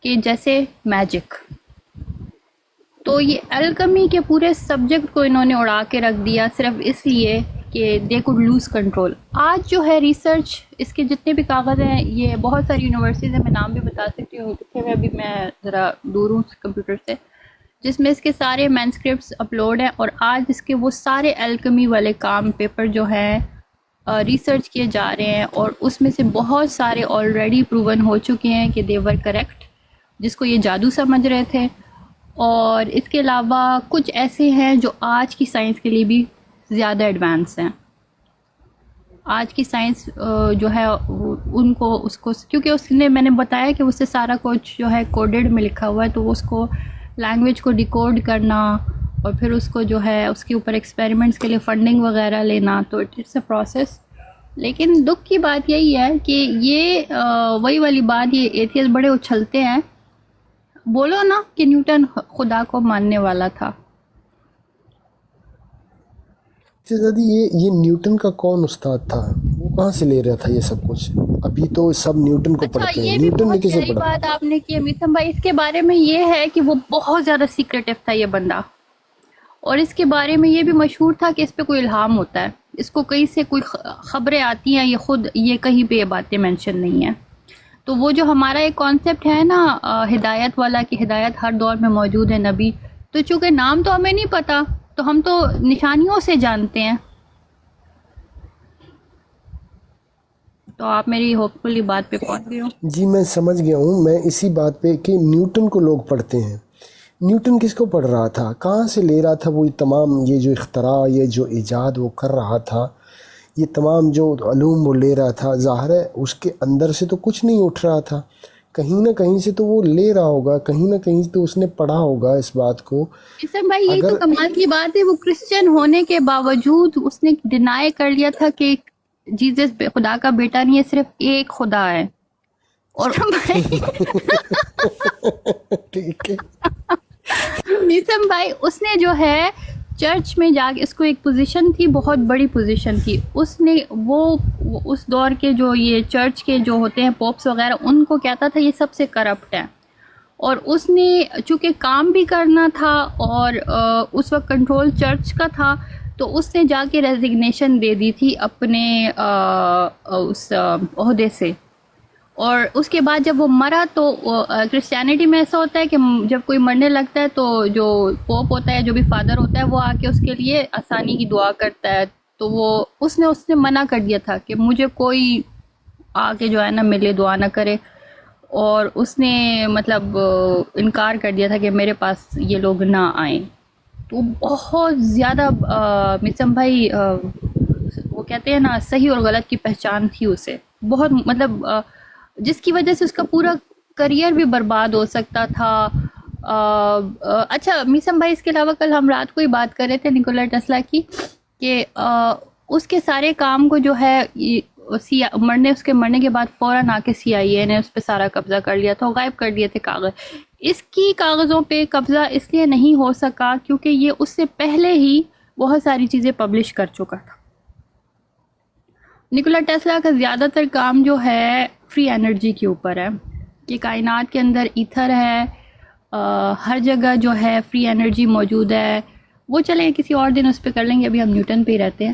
کہ جیسے میجک. تو یہ الکمی کے پورے سبجیکٹ کو انہوں نے اڑا کے رکھ دیا صرف اس لیے کہ دے کوڈ لوز کنٹرول. آج جو ہے ریسرچ، اس کے جتنے بھی کاغذ ہیں، یہ بہت ساری یونیورسٹیز ہیں، میں نام بھی بتا سکتی ہوں، میں ابھی میں ذرا دور ہوں کمپیوٹر سے، جس میں اس کے سارے مینسکرپٹس اپلوڈ ہیں. اور آج اس کے وہ سارے الکمی والے کام پیپر جو ہیں ریسرچ کیے جا رہے ہیں، اور اس میں سے بہت سارے آلریڈی پروون ہو چکے ہیں کہ دے ور کریکٹ، جس کو یہ جادو سمجھ رہے تھے. اور اس کے علاوہ کچھ ایسے ہیں جو آج کی سائنس کے لیے بھی زیادہ ایڈوانس ہیں. آج کی سائنس جو ہے ان کو اس کو کیونکہ اس نے میں نے بتایا کہ اس سے سارا کچھ جو ہے کوڈڈ میں لکھا ہوا ہے، تو اس کو لینگویج کو ڈیکوڈ کرنا اور پھر اس کو جو ہے اس کے اوپر ایکسپیریمنٹس کے لیے فنڈنگ وغیرہ لینا، تو اٹس اے پروسیس. لیکن دکھ کی بات یہی ہے کہ یہ وہی والی بات، یہ ایتھیسٹ بڑے اچھلتے ہیں. بولو نا کہ نیوٹن خدا کو ماننے والا تھا. دادی یہ نیوٹن کا کون استاد تھا؟ وہ کہاں سے لے رہا تھا یہ سب کچھ؟ ابھی تو سب نیوٹن کو اچھا، پڑھتے ہیں، یہ بھی نیوٹن نے بہت کسے پیاری پڑھا؟ بات آپ نے کی میثم بھائی. اس کے بارے میں یہ ہے کہ وہ بہت زیادہ سیکریٹو تھا یہ بندہ، اور اس کے بارے میں یہ بھی مشہور تھا کہ اس پہ کوئی الہام ہوتا ہے. اس کو کہیں سے کوئی خبریں آتی ہیں، یہ خود یہ کہیں پہ یہ باتیں مینشن نہیں ہیں. تو وہ جو ہمارا ایک کانسیپٹ ہے نا ہدایت والا، کہ ہدایت ہر دور میں موجود ہے نبی، تو چونکہ نام تو ہمیں نہیں پتا تو ہم تو نشانیوں سے جانتے ہیں. تو آپ میری ہوپ فلی بات پہ پہنچ گئے ہو. جی میں سمجھ گیا ہوں. میں اسی بات پہ کہ نیوٹن کو لوگ پڑھتے ہیں. نیوٹن کس کو پڑھ رہا تھا؟ کہاں سے لے رہا تھا وہ تمام یہ جو اختراع، یہ جو ایجاد وہ کر رہا تھا، یہ تمام جو علوم وہ لے رہا تھا؟ ظاہر ہے اس کے اندر سے تو کچھ نہیں اٹھ رہا تھا، کہیں نہ کہیں سے تو وہ لے رہا ہوگا، کہیں نہ کہیں سے تو اس نے پڑھا ہوگا اس بات کو. اسم بھائی یہی تو اگر کمال کی بات ہے، وہ کرسچن ہونے کے باوجود اس نے ڈینائی کر لیا تھا کہ جیزس خدا کا بیٹا نہیں ہے، صرف ایک خدا ہے. اور ٹھیک ہے، نیسم بھائی اس نے جو ہے چرچ میں جا کے، اس کو ایک پوزیشن تھی، بہت بڑی پوزیشن تھی، اس نے وہ اس دور کے جو یہ چرچ کے جو ہوتے ہیں پوپس وغیرہ، ان کو کہتا تھا یہ سب سے کرپٹ ہے. اور اس نے چونکہ کام بھی کرنا تھا اور اس وقت کنٹرول چرچ کا تھا، تو اس نے جا کے ریزگنیشن دے دی تھی اپنے اس عہدے سے. اور اس کے بعد جب وہ مرا تو کرسچینٹی میں ایسا ہوتا ہے کہ جب کوئی مرنے لگتا ہے تو جو پوپ ہوتا ہے، جو بھی فادر ہوتا ہے، وہ آ کے اس کے لیے آسانی کی دعا کرتا ہے. تو وہ اس نے منع کر دیا تھا کہ مجھے کوئی آ کے جو ہے نا ملے، دعا نہ کرے. اور اس نے مطلب انکار کر دیا تھا کہ میرے پاس یہ لوگ نہ آئیں. تو بہت زیادہ مسم بھائی وہ کہتے ہیں نا صحیح اور غلط کی پہچان تھی اسے، بہت مطلب جس کی وجہ سے اس کا پورا کریئر بھی برباد ہو سکتا تھا. اچھا میسم بھائی، اس کے علاوہ کل ہم رات کو ہی بات کر رہے تھے نکولا ٹیسلا کی، کہ اس کے سارے کام کو جو ہے اس کے مرنے کے بعد فوراً آ کے CIA نے اس پہ سارا قبضہ کر لیا تھا، غائب کر دیے تھے کاغذ. اس کی کاغذوں پہ قبضہ اس لیے نہیں ہو سکا کیونکہ یہ اس سے پہلے ہی بہت ساری چیزیں پبلش کر چکا تھا. نکولا ٹیسلا کا زیادہ تر کام جو ہے فری انرجی کے اوپر ہے، کہ کائنات کے اندر ایتھر ہے، ہر جگہ جو ہے فری انرجی موجود ہے. وہ چلیں کسی اور دن اس پہ کر لیں گے، ابھی ہم نیوٹن پہ ہی رہتے ہیں.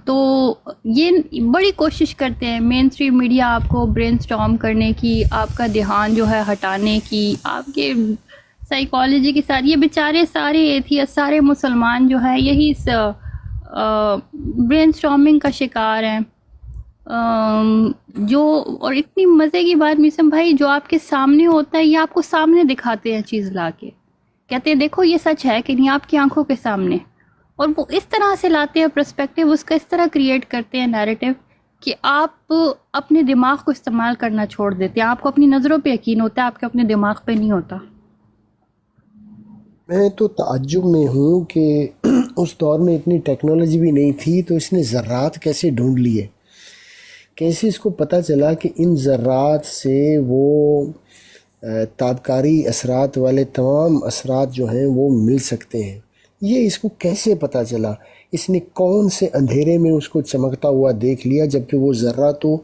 تو یہ بڑی کوشش کرتے ہیں مین اسٹریم میڈیا آپ کو برین اسٹارم کرنے کی، آپ کا دھیان جو ہے ہٹانے کی، آپ کے سائیکالوجی کے ساتھ. یہ بیچارے سارے ایتھیسٹ، سارے مسلمان جو ہیں یہی برین اسٹارمنگ کا شکار ہیں. جو اور اتنی مزے کی بات میسم بھائی، جو آپ کے سامنے ہوتا ہے یہ آپ کو سامنے دکھاتے ہیں چیز لا کے، کہتے ہیں دیکھو یہ سچ ہے کہ نہیں آپ کی آنکھوں کے سامنے. اور وہ اس طرح سے لاتے ہیں پرسپیکٹیو، اس کا اس طرح کریٹ کرتے ہیں نیریٹو کہ آپ اپنے دماغ کو استعمال کرنا چھوڑ دیتے ہیں. آپ کو اپنی نظروں پہ یقین ہوتا ہے، آپ کے اپنے دماغ پہ نہیں ہوتا. میں تو تعجب میں ہوں کہ اس دور میں اتنی ٹیکنالوجی بھی نہیں تھی، تو اس نے ذرات کیسے ڈھونڈ لیے، کیسے اس کو پتہ چلا کہ ان ذرات سے وہ تابکاری اثرات والے تمام اثرات جو ہیں وہ مل سکتے ہیں. یہ اس کو کیسے پتہ چلا؟ اس نے کون سے اندھیرے میں اس کو چمکتا ہوا دیکھ لیا، جبکہ وہ ذرہ تو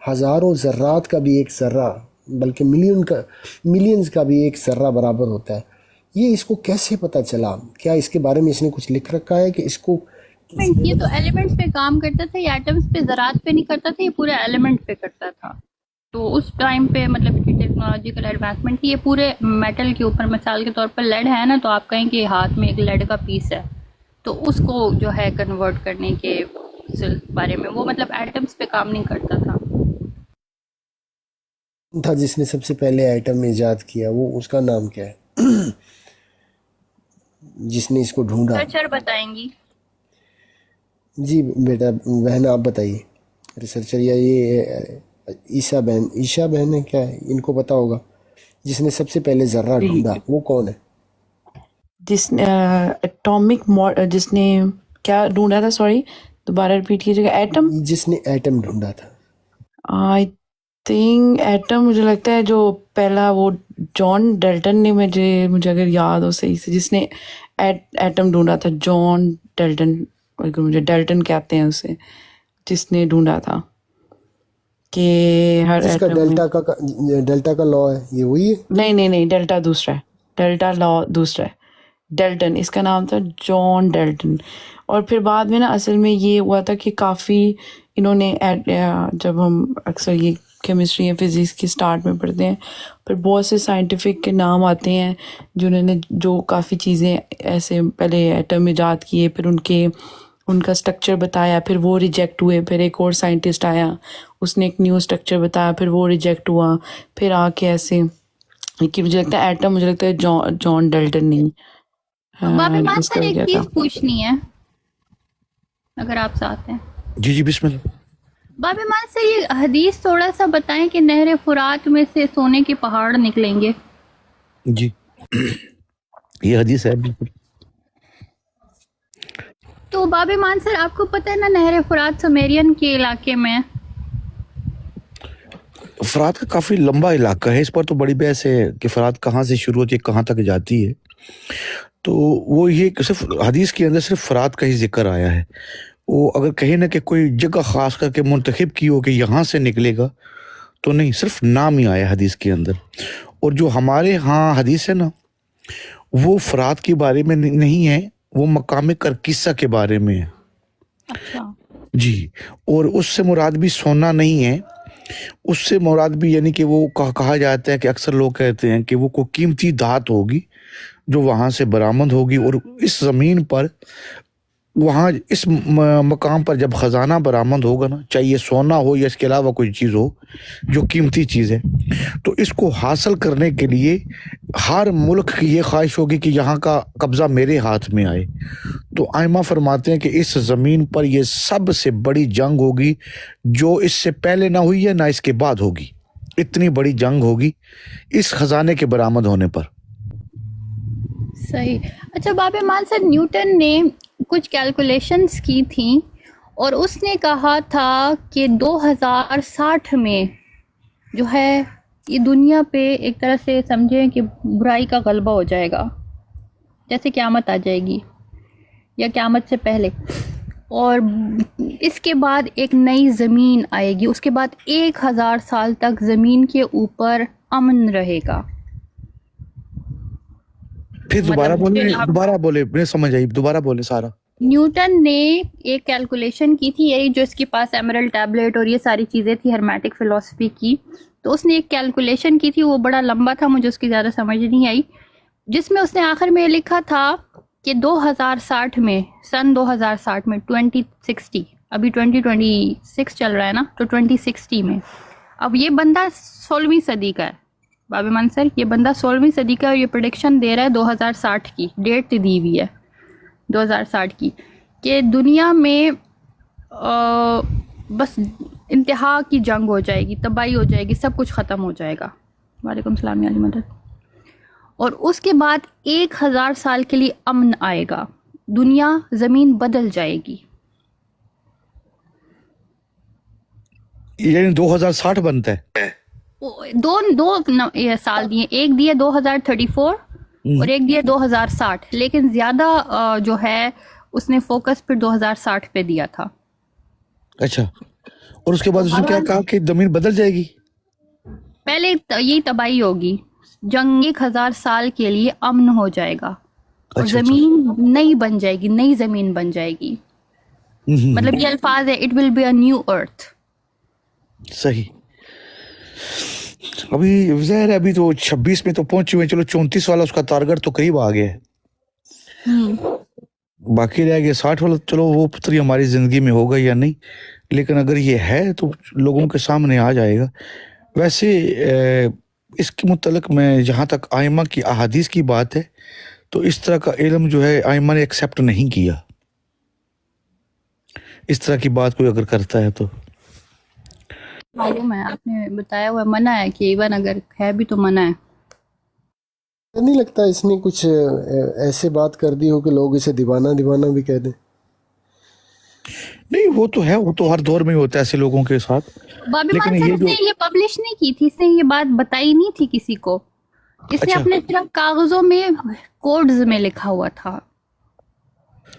ہزاروں ذرات کا بھی ایک ذرہ، بلکہ ملینز کا بھی ایک ذرہ برابر ہوتا ہے. یہ اس کو کیسے پتہ چلا؟ کیا اس کے بارے میں اس نے کچھ لکھ رکھا ہے کہ اس کو؟ یہ تو ایلیمنٹس پہ کام کرتا تھا، یہ ایٹمز پہ ذرات پہ نہیں کرتا تھا، یہ پورے ایلیمنٹ پہ کرتا تھا. تو اس ٹائم پہ مطلب کہ ٹیکنالوجیکل ایڈوانسمنٹ تھی. یہ پورے میٹل کے اوپر، مثال کے طور پر لیڈ ہے نا، تو آپ کہیں کہ ہاتھ میں ایک لیڈ کا پیس ہے، تو اس کو جو ہے کنورٹ کرنے کے بارے میں وہ مطلب ایٹمز پہ کام نہیں کرتا تھا. جس نے سب سے پہلے ایٹم ایجاد کیا وہ اس کا نام کیا ہے؟ جس نے اس کو ڈھونڈا؟ سرچر بتائیں گی. جی بیٹا بہن آپ بتائیے ریسرچر یا یہ عیشا بہن ہے کیا ہے، ان کو پتا ہوگا جس نے سب سے پہلے ذرہ ڈھونڈا وہ کون ہے؟ جس نے ایٹامک جس نے کیا ڈھونڈا تھا، سوری دوبارہ ریپیٹ کیجیے گا. ایٹم، جس نے ایٹم ڈھونڈا تھا. آئی تھنک ایٹم مجھے لگتا ہے جو پہلا وہ جان ڈیلٹن نے، مجھے اگر یاد ہو صحیح سے، جس نے ایٹم ڈھونڈا تھا، جان ڈیلٹن، مجھے ڈیلٹن کہتے ہیں اسے، جس نے ڈھونڈا تھا کہ ہر جس کا ڈیلٹا کا لا ہے، یہ وہی ہے؟ نہیں، ڈیلٹا دوسرا ہے، ڈیلٹا لا دوسرا ہے. ڈیلٹن اس کا نام تھا، جان ڈیلٹن. اور پھر بعد میں نا اصل میں یہ ہوا تھا کہ کافی انہوں نے جب ہم اکثر یہ کیمسٹری یا فزکس کی سٹارٹ میں پڑھتے ہیں، پھر بہت سے سائنٹیفک کے نام آتے ہیں جنہوں نے جو کافی چیزیں ایسے پہلے ایٹم ایجاد کیے، پھر ان کا سٹرکچر بتایا، پھر وہ ریجیکٹ ہوئے، پھر ایک اور سائنٹسٹ آیا، اس نے ایک نیو سٹرکچر بتایا، پھر وہ ریجیکٹ ہوا، پھر آ کے ایسے کہ مجھے لگتا ہے ایٹم، مجھے لگتا ہے جان ڈیلٹن نہیں بابی مان اس کا سر ایک کیا تھا. چیز پوچھنی ہے اگر آپ ساتھ ہیں. جی بسم اللہ. بابی مان سر یہ حدیث تھوڑا سا بتائیں کہ نہر فرات میں سے سونے کے پہاڑ نکلیں گے. جی یہ حدیث ہے بالکل. تو بابی مان سر آپ کو پتہ ہے نا نہر فرات سمیرین کے علاقے میں؟ فرات کا کافی لمبا علاقہ ہے، اس پر تو بڑی بحث ہے کہ فرات کہاں سے شروع ہوتی ہے کہاں تک جاتی ہے. تو وہ یہ کہ صرف حدیث کے اندر صرف فرات کا ہی ذکر آیا ہے. وہ اگر کہیں نہ کہ کوئی جگہ خاص کر کے منتخب کی ہو کہ یہاں سے نکلے گا تو نہیں، صرف نام ہی آیا حدیث کے اندر. اور جو ہمارے ہاں حدیث ہے نا وہ فرات کے بارے میں نہیں ہے، وہ مقام کرکسہ کے بارے میں ہے. اچھا جی. اور اس سے مراد بھی سونا نہیں ہے، اس سے مراد بھی یعنی کہ وہ کہا جاتا ہے کہ اکثر لوگ کہتے ہیں کہ وہ کوئی قیمتی دھات ہوگی جو وہاں سے برآمد ہوگی، اور اس زمین پر وہاں اس مقام پر جب خزانہ برآمد ہوگا نا، چاہے یہ سونا ہو یا اس کے علاوہ کوئی چیز ہو جو قیمتی چیز ہے، تو اس کو حاصل کرنے کے لیے ہر ملک کی یہ خواہش ہوگی کہ یہاں کا قبضہ میرے ہاتھ میں آئے. تو ائمہ فرماتے ہیں کہ اس زمین پر یہ سب سے بڑی جنگ ہوگی جو اس سے پہلے نہ ہوئی ہے نہ اس کے بعد ہوگی. اتنی بڑی جنگ ہوگی اس خزانے کے برآمد ہونے پر. صحیح. اچھا بابی مان سر نیوٹن نے کچھ کیلکولیشنز کی تھیں اور اس نے کہا تھا کہ 2060 میں جو ہے یہ دنیا پہ ایک طرح سے سمجھیں کہ برائی کا غلبہ ہو جائے گا، جیسے قیامت آ جائے گی یا قیامت سے پہلے، اور اس کے بعد ایک نئی زمین آئے گی، اس کے بعد 1000 سال تک زمین کے اوپر امن رہے گا. پھر دوبارہ بولے میں سمجھ آئی، دوبارہ بولے سارا. نیوٹن نے ایک کیلکولیشن کی تھی، یہی جو اس کے پاس ایمرل ٹیبلٹ اور یہ ساری چیزیں تھی ہرمیٹک فلسفی کی، تو اس نے ایک کیلکولیشن کی تھی، وہ بڑا لمبا تھا، مجھے اس کی زیادہ سمجھ نہیں آئی، جس میں اس نے آخر میں لکھا تھا کہ 2060 میں، سن 2060 میں 2060، ابھی 2026 چل رہا ہے نا، تو 2060 میں، اب یہ بندہ 16ویں صدی کا ہے بابی مان سر، یہ بندہ 16ویں صدی کا ہے، یہ پریڈکشن دے رہا ہے 2060 کی، ڈیٹ دی ہوئی ہے 2060 کی، کہ دنیا میں بس انتہا کی جنگ ہو جائے گی، تباہی ہو جائے گی، سب کچھ ختم ہو جائے گا. وعلیکم السلام علی مدد. اور اس کے بعد 1000 سال کے لیے امن آئے گا، دنیا زمین بدل جائے گی. یعنی 2060 بنتا ہے. دو سال دیے، ایک دیے 2034 اور ایک دیے 2060، لیکن زیادہ جو ہے اس نے فوکس پھر 2060 پہ دیا تھا. اچھا. اور اس کے بعد اس نے کیا کہا کہ زمین بدل جائے گی؟ پہلے یہی تباہی ہوگی، جنگ 1000 سال کے لیے امن ہو جائے گا اور زمین نئی بن جائے گی، نئی زمین بن جائے گی. مطلب یہ الفاظ ہے، it will be a new earth. صحیح. ابھی ظاہر ہے ابھی تو 26 میں تو پہنچے ہوئے، چلو 34 والا اس کا ٹارگٹ تو قریب آ گیا ہے، باقی رہ گیا 60 والا. چلو وہ پتری ہماری زندگی میں ہوگا یا نہیں، لیکن اگر یہ ہے تو لوگوں کے سامنے آ جائے گا. ویسے اس کے متعلق میں جہاں تک ائمہ کی احادیث کی بات ہے تو اس طرح کا علم جو ہے ائمہ نے ایکسیپٹ نہیں کیا. اس طرح کی بات کوئی اگر کرتا ہے تو معلوم ہے آپ نے بتایا ہوا منع ہے کہ ایون اگر ہے بھی تو منع ہے. نہیں لگتا اس نے کچھ ایسے بات کر دی ہو کہ لوگ اسے دیوانہ دیوانہ بھی کہہ دیں. نہیں، وہ تو ہے، وہ تو ہر دور میں ہوتا ہے ایسے لوگوں کے ساتھ. بابی لیکن مان صاحب یہ اس جو نے یہ پبلش نہیں کی تھی، اس نے یہ بات بتائی نہیں تھی کسی کو. اس نے اچھا اپنے صرف کاغذوں میں کوڈز میں لکھا ہوا تھا.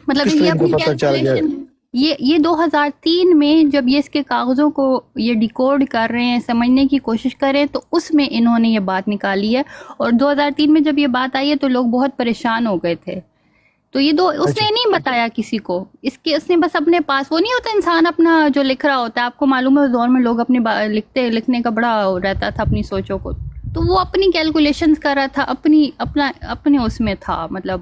مطلب کس طرح یہ ان کو اپنی پتہ چل گیا؟ کیلکولیشن یہ 2003 میں جب یہ اس کے کاغذوں کو یہ ڈیکوڈ کر رہے ہیں، سمجھنے کی کوشش کریں، تو اس میں انہوں نے یہ بات نکالی ہے. اور 2003 میں جب یہ بات آئی ہے تو لوگ بہت پریشان ہو گئے تھے. تو یہ اس اچھا نے نہیں بتایا کسی کو. اس نے بس اپنے پاس، وہ نہیں ہوتا انسان اپنا جو لکھ رہا ہوتا ہے، آپ کو معلوم ہے اس دور میں لوگ اپنی لکھنے کا بڑا رہتا تھا اپنی سوچوں کو. تو وہ اپنی کیلکولیشنز کر رہا تھا، اپنے اس میں تھا، مطلب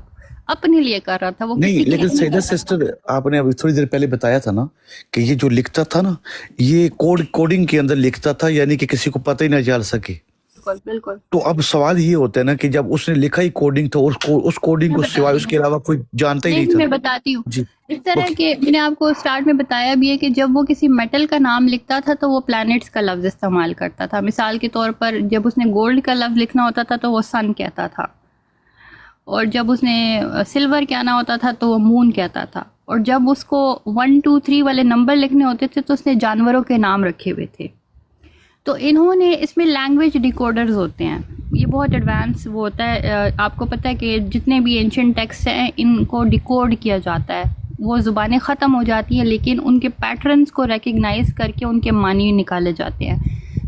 اپنے لیے کر رہا تھا وہ. نہیں، لیکن سیدہ سسٹر آپ نے ابھی تھوڑی دیر پہلے بتایا تھا نا کہ یہ جو لکھتا تھا نا، یہ کوڈنگ کے اندر لکھتا تھا، یعنی کہ کسی کو پتہ ہی نہ چل سکے. بالکل تو اب سوال یہ ہوتا ہے نا کہ جب اس نے لکھا ہی کوڈنگ تھا، اس کوڈنگ کو سوائے اس کے علاوہ کوئی جانتا ہی نہیں میں تھا. بتاتی ہوں. جی اس طرح کہ میں نے آپ کو سٹارٹ میں بتایا بھی ہے کہ جب وہ کسی میٹل کا نام لکھتا تھا تو وہ پلانٹس کا لفظ استعمال کرتا تھا. مثال کے طور پر جب اس نے گولڈ کا لفظ لکھنا ہوتا تھا تو وہ سن کہتا تھا، اور جب اس نے سلور کہنا ہوتا تھا تو وہ مون کہتا تھا، اور جب اس کو 1 2 3 والے نمبر لکھنے ہوتے تھے تو اس نے جانوروں کے نام رکھے ہوئے تھے. تو انہوں نے اس میں لینگویج ڈیکوڈرز ہوتے ہیں، یہ بہت ایڈوانس وہ ہوتا ہے. آپ کو پتہ ہے کہ جتنے بھی اینشنٹ ٹیکسٹ ہیں ان کو ڈیکوڈ کیا جاتا ہے. وہ زبانیں ختم ہو جاتی ہیں لیکن ان کے پیٹرنز کو ریکگنائز کر کے ان کے معنی نکالے جاتے ہیں.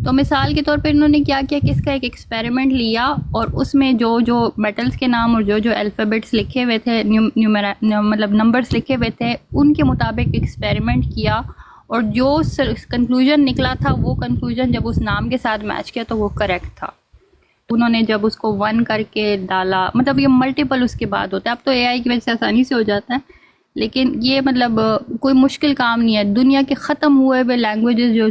تو مثال کے طور پر انہوں نے کیا کیا کہ اس کا ایک ایکسپیریمنٹ لیا، اور اس میں جو میٹلز کے نام اور جو الفابیٹس لکھے ہوئے تھے، مطلب نمبرز لکھے ہوئے تھے، ان کے مطابق ایکسپیریمنٹ کیا، اور جو کنکلوژن نکلا تھا وہ کنکلوژن جب اس نام کے ساتھ میچ کیا تو وہ کریکٹ تھا. انہوں نے جب اس کو 1 کر کے ڈالا، مطلب یہ ملٹیپل اس کے بعد ہوتا ہے. اب تو اے آئی کی وجہ سے آسانی سے ہو جاتا ہے، لیکن یہ مطلب کوئی مشکل کام نہیں ہے. دنیا کے ختم ہوئے ہوئے لینگویجز جو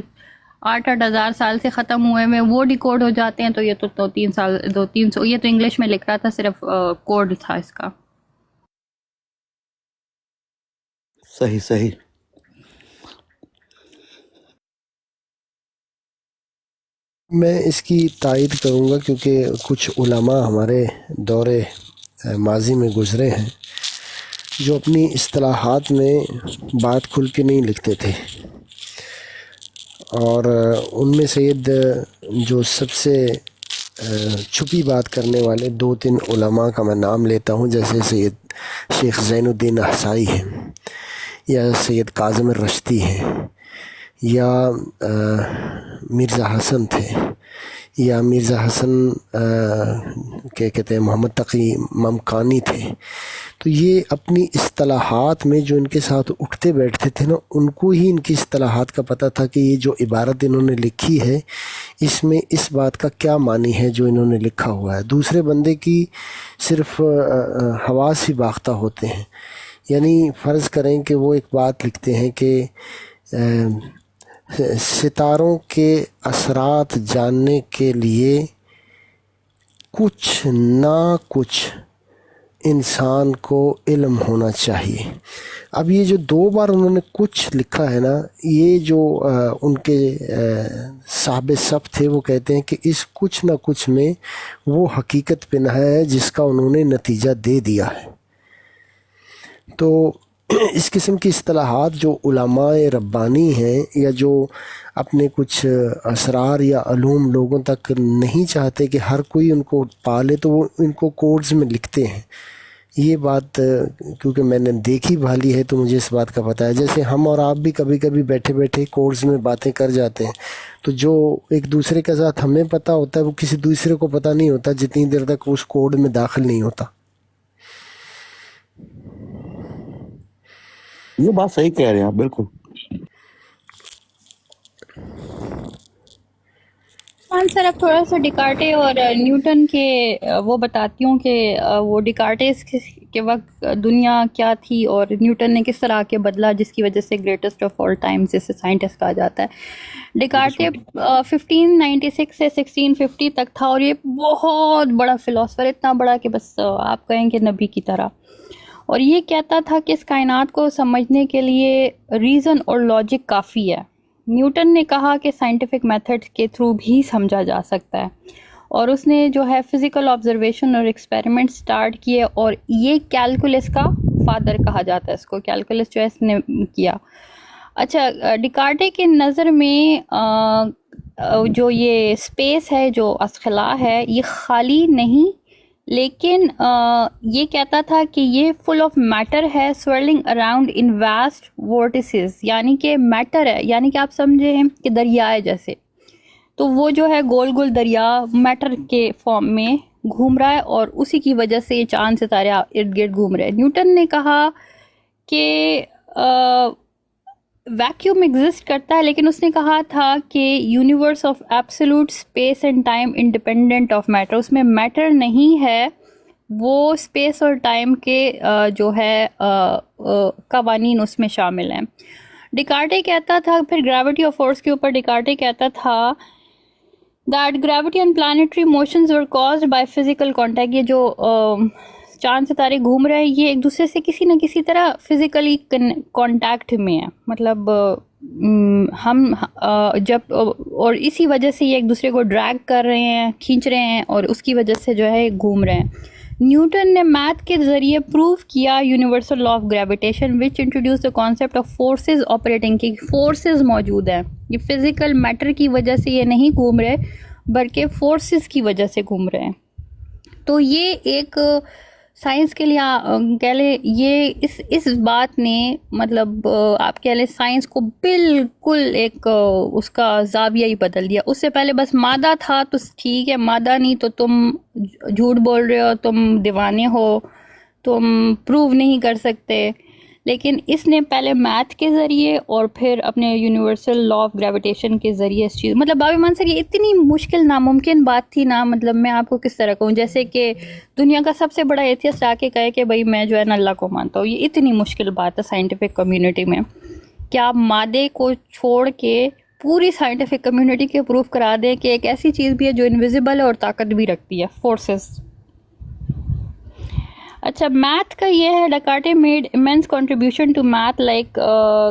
8-8 ہزار سال سے ختم ہوئے ہوئے وہ ڈیکوڈ ہو جاتے ہیں. تو یہ تو 200-300، یہ تو انگلش میں لکھ رہا تھا، صرف کوڈ تھا اس کا. صحیح. میں اس کی تائید کروں گا کیونکہ کچھ علماء ہمارے دور ماضی میں گزرے ہیں جو اپنی اصطلاحات میں بات کھل کے نہیں لکھتے تھے، اور ان میں سید جو سب سے چھپی بات کرنے والے 2-3 علماء کا میں نام لیتا ہوں، جیسے سید شیخ زین الدین احصائی ہیں، یا سید کاظم الرشتی ہیں، یا مرزا حسن تھے، یا مرزا حسن کہتے ہیں محمد تقی ممکانی تھے. تو یہ اپنی اصطلاحات میں جو ان کے ساتھ اٹھتے بیٹھتے تھے نا، ان کو ہی ان کی اصطلاحات کا پتہ تھا کہ یہ جو عبارت انہوں نے لکھی ہے اس میں اس بات کا کیا معنی ہے جو انہوں نے لکھا ہوا ہے. دوسرے بندے کی صرف حواس ہی باختہ ہوتے ہیں. یعنی فرض کریں کہ وہ ایک بات لکھتے ہیں کہ ستاروں کے اثرات جاننے کے لیے کچھ نہ کچھ انسان کو علم ہونا چاہیے. اب یہ جو 2 بار انہوں نے کچھ لکھا ہے نا، یہ جو ان کے صاحب سب تھے وہ کہتے ہیں کہ اس کچھ نہ کچھ میں وہ حقیقت پنہا ہے جس کا انہوں نے نتیجہ دے دیا ہے. تو اس قسم کی اصطلاحات جو علماء ربانی ہیں یا جو اپنے کچھ اسرار یا علوم لوگوں تک نہیں چاہتے کہ ہر کوئی ان کو پالے، تو وہ ان کو کوڈز میں لکھتے ہیں. یہ بات کیونکہ میں نے دیکھی بھالی ہے تو مجھے اس بات کا پتہ ہے. جیسے ہم اور آپ بھی کبھی کبھی بیٹھے بیٹھے کوڈز میں باتیں کر جاتے ہیں، تو جو ایک دوسرے کے ساتھ ہمیں پتہ ہوتا ہے وہ کسی دوسرے کو پتہ نہیں ہوتا جتنی دیر تک اس کوڈ میں داخل نہیں ہوتا. یہ بات صحیح کہہ رہے ہیں آپ، بالکل. سر اب تھوڑا سا ڈیکارٹے اور نیوٹن کے وہ بتاتی ہوں کہ وہ ڈیکارٹیز کے وقت دنیا کیا تھی اور نیوٹن نے کس طرح کے بدلا، جس کی وجہ سے گریٹسٹ آف آل ٹائمز جسے سائنٹسٹ کہا جاتا ہے. ڈیکارٹے 1596 سے 1650 تک تھا، اور یہ بہت بڑا فلاسفر، اتنا بڑا کہ بس آپ کہیں کہ نبی کی طرح. اور یہ کہتا تھا کہ اس کائنات کو سمجھنے کے لیے ریزن اور لاجک کافی ہے. نیوٹن نے کہا کہ سائنٹیفک میتھڈ کے تھرو بھی سمجھا جا سکتا ہے، اور اس نے جو ہے فزیکل آبزرویشن اور ایکسپیریمنٹ سٹارٹ کیے، اور یہ کیلکولس کا فادر کہا جاتا ہے اس کو. کیلکولس جو ہے اس نے کیا. اچھا، ڈیکارٹے کے نظر میں جو یہ اسپیس ہے، جو اسخلا ہے، یہ خالی نہیں، لیکن یہ کہتا تھا کہ یہ فل آف میٹر ہے، سوئرلنگ اراؤنڈ ان واسٹ وورٹیسز، یعنی کہ میٹر ہے، یعنی کہ آپ سمجھیں کہ دریا ہے جیسے، تو وہ جو ہے گول گول دریا میٹر کے فارم میں گھوم رہا ہے، اور اسی کی وجہ سے یہ چاند ستارے ارد گرد گھوم رہے ہیں. نیوٹن نے کہا کہ ویکیوم ایگزسٹ کرتا ہے، لیکن اس نے کہا تھا کہ universe of absolute space and time independent of matter, اس میں میٹر نہیں ہے، وہ اسپیس اور ٹائم کے جو ہے قوانین اس میں شامل ہیں. ڈیکارٹے کہتا تھا پھر گریوٹی اور فورس کے اوپر، ڈیکارٹے کہتا تھا that gravity and planetary motions were caused by physical contact. یہ جو چاند ستارے گھوم رہے ہیں یہ ایک دوسرے سے کسی نہ کسی طرح فزیکلی کانٹیکٹ میں ہے، مطلب ہم جب، اور اسی وجہ سے یہ ایک دوسرے کو ڈریگ کر رہے ہیں، کھینچ رہے ہیں، اور اس کی وجہ سے جو ہے گھوم رہے ہیں. نیوٹن نے میتھ کے ذریعے پروف کیا universal law of gravitation which introduce the concept of forces operating, کی فورسز موجود ہیں، یہ فزیکل میٹر کی وجہ سے یہ نہیں گھوم رہے بلکہ فورسز کی وجہ سے گھوم رہے ہیں. تو یہ ایک سائنس کے لیے کہہ لیں، یہ اس بات نے مطلب آپ کہہ لیں سائنس کو بالکل ایک اس کا زاویہ ہی بدل دیا. اس سے پہلے بس مادہ تھا تو ٹھیک ہے، مادہ نہیں تو تم جھوٹ بول رہے ہو، تم دیوانے ہو، تم پروو نہیں کر سکتے. لیکن اس نے پہلے میتھ کے ذریعے اور پھر اپنے یونیورسل لا آف گریویٹیشن کے ذریعے اس چیز، مطلب بابی مان سر یہ اتنی مشکل ناممکن بات تھی نا، مطلب میں آپ کو کس طرح کہوں، جیسے کہ دنیا کا سب سے بڑا ایتھیسٹ آ کے کہے کہ بھائی میں جو ہے نا اللہ کو مانتا ہوں. یہ اتنی مشکل بات ہے سائنٹیفک کمیونٹی میں کہ آپ مادے کو چھوڑ کے پوری سائنٹیفک کمیونٹی کے پروف کرا دیں کہ ایک ایسی چیز بھی ہے جو انویزیبل ہے اور طاقت بھی رکھتی ہے، فورسز. اچھا، میتھ کا یہ ہے، Descartes made immense contribution to math like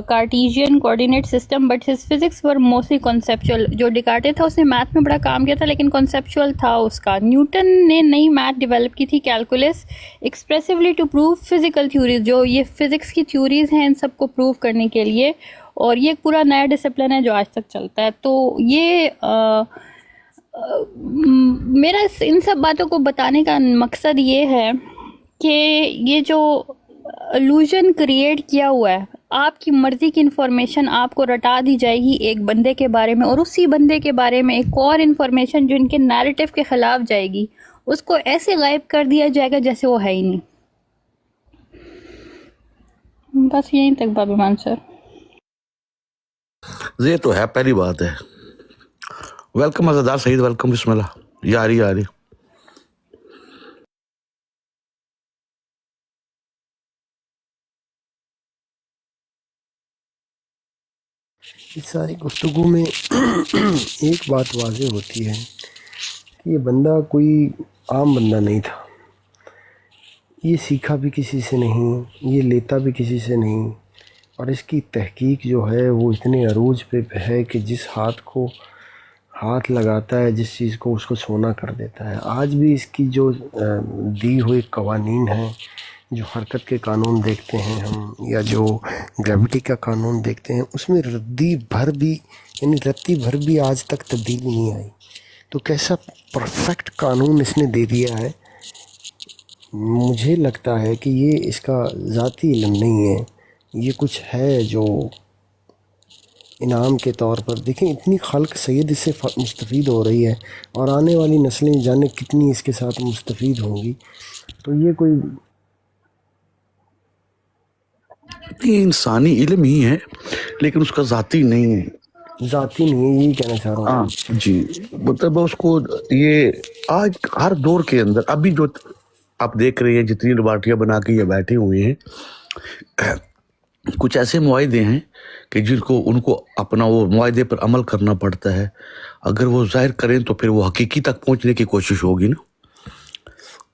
Cartesian coordinate system but his physics were mostly conceptual. جو ڈیکارٹے تھا اس نے میتھ میں بڑا کام کیا تھا لیکن conceptual تھا اس کا. نیوٹن نے نئی میتھ ڈیولپ کی تھی، calculus, expressly to prove physical theories, جو یہ فزکس کی تھیوریز ہیں ان سب کو پروو کرنے کے لیے، اور یہ ایک پورا نیا ڈسپلن ہے جو آج تک چلتا ہے. تو یہ میرا ان سب باتوں کو بتانے کا مقصد یہ ہے کہ یہ جو الوژن کریٹ کیا ہوا ہے، آپ کی مرضی کی انفارمیشن آپ کو رٹا دی جائے گی ایک بندے کے بارے میں، اور اسی بندے کے بارے میں ایک اور انفارمیشن جو ان کے نیریٹو کے خلاف جائے گی اس کو ایسے غائب کر دیا جائے گا جیسے وہ ہے ہی نہیں. بس یہیں تک بابی مان سر. یہ تو ہے پہلی بات ہے. ویلکم عزادار سعید، ویلکم، بسم اللہ. یاری اس ساری گفتگو میں ایک بات واضح ہوتی ہے کہ یہ بندہ کوئی عام بندہ نہیں تھا، یہ سیکھا بھی کسی سے نہیں، یہ لیتا بھی کسی سے نہیں، اور اس کی تحقیق جو ہے وہ اتنے عروج پہ ہے کہ جس ہاتھ کو ہاتھ لگاتا ہے، جس چیز کو اس کو سونا کر دیتا ہے. آج بھی اس کی جو دی ہوئے قوانین ہیں، جو حرکت کے قانون دیکھتے ہیں ہم، یا جو گریوٹی کا قانون دیکھتے ہیں، اس میں رتی بھر بھی آج تک تبدیلی نہیں آئی. تو کیسا پرفیکٹ قانون اس نے دے دیا ہے. مجھے لگتا ہے کہ یہ اس کا ذاتی علم نہیں ہے، یہ کچھ ہے جو انعام کے طور پر. دیکھیں اتنی خلق سید اس سے مستفید ہو رہی ہے، اور آنے والی نسلیں جانے کتنی اس کے ساتھ مستفید ہوں گی. تو یہ کوئی انسانی علم ہی ہے لیکن اس کا ذاتی نہیں ہے. ذاتی نہیں ہے، یہی کہنا چاہ رہا ہوں. جی، مطلب اس کو یہ آج ہر دور کے اندر ابھی جو آپ دیکھ رہے ہیں جتنی لیبارٹریاں بنا کے یہ بیٹھے ہوئے ہیں، کچھ ایسے معاہدے ہیں کہ جن کو ان کو اپنا وہ معاہدے پر عمل کرنا پڑتا ہے. اگر وہ ظاہر کریں تو پھر وہ حقیقی تک پہنچنے کی کوشش ہوگی نا.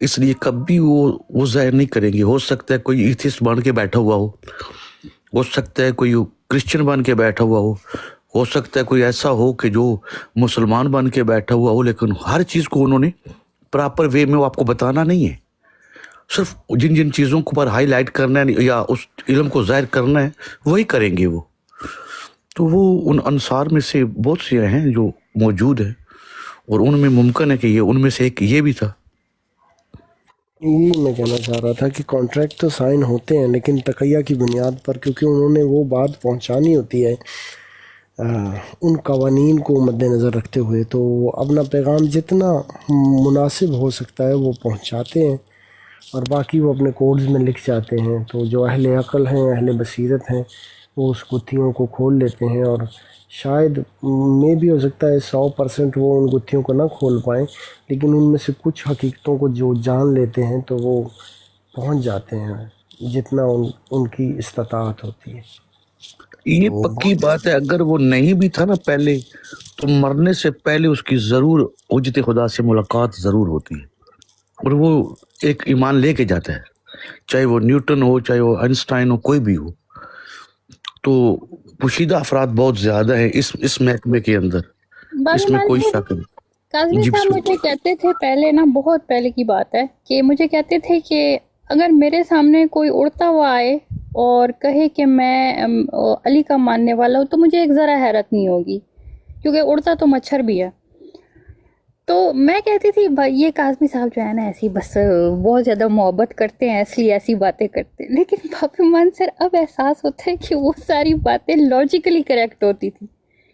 اس لیے کبھی وہ ظاہر نہیں کریں گے. ہو سکتا ہے کوئی ایتھسٹ بن کے بیٹھا ہوا ہو سکتا ہے کوئی کرسچن بن کے بیٹھا ہوا ہو سکتا ہے کوئی ایسا ہو کہ جو مسلمان بن کے بیٹھا ہوا ہو, لیکن ہر چیز کو انہوں نے پراپر وے میں وہ آپ کو بتانا نہیں ہے. صرف جن جن چیزوں کو پر ہائی لائٹ کرنا ہے یا اس علم کو ظاہر کرنا ہے وہی کریں گے وہ. تو وہ ان انصار میں سے بہت سے ہیں جو موجود ہیں, اور ان میں ممکن ہے کہ یہ ان میں سے ایک یہ بھی تھا. یہی میں کہنا چاہ رہا تھا کہ کانٹریکٹ تو سائن ہوتے ہیں لیکن تقیہ کی بنیاد پر, کیونکہ انہوں نے وہ بات پہنچانی ہوتی ہے ان قوانین کو مد نظر رکھتے ہوئے, تو وہ اپنا پیغام جتنا مناسب ہو سکتا ہے وہ پہنچاتے ہیں, اور باقی وہ اپنے کوڈز میں لکھ جاتے ہیں. تو جو اہل عقل ہیں, اہل بصیرت ہیں, وہ اس گتھیوں کو کھول لیتے ہیں, اور شاید میں بھی ہو سکتا ہے 100% وہ ان گتھیوں کو نہ کھول پائیں, لیکن ان میں سے کچھ حقیقتوں کو جو جان لیتے ہیں تو وہ پہنچ جاتے ہیں جتنا ان کی استطاعت ہوتی ہے. یہ پکی بات ہے, اگر وہ نہیں بھی تھا نا پہلے, تو مرنے سے پہلے اس کی ضرور وجود خدا سے ملاقات ضرور ہوتی ہے, اور وہ ایک ایمان لے کے جاتا ہے, چاہے وہ نیوٹن ہو, چاہے وہ آئنسٹائن ہو, کوئی بھی ہو. تو پوشیدہ افراد بہت زیادہ ہیں اس محکمے کے اندر, اس میں کوئی شک نہیں. کاظمی جی صاحب بسم مجھے کہتے تھے پہلے نا, بہت پہلے کی بات ہے, کہ مجھے کہتے تھے کہ اگر میرے سامنے کوئی اڑتا ہوا آئے اور کہے کہ میں علی کا ماننے والا ہوں, تو مجھے ایک ذرا حیرت نہیں ہوگی, کیونکہ اڑتا تو مچھر بھی ہے. تو میں کہتی تھی بھائی یہ کاظمی صاحب جو ہے نا ایسی بس بہت زیادہ محبت کرتے ہیں, اس لیے ایسی باتیں کرتے ہیں. لیکن باپی مان سر اب احساس ہوتا ہے کہ وہ ساری باتیں لاجیکلی کریکٹ ہوتی تھی,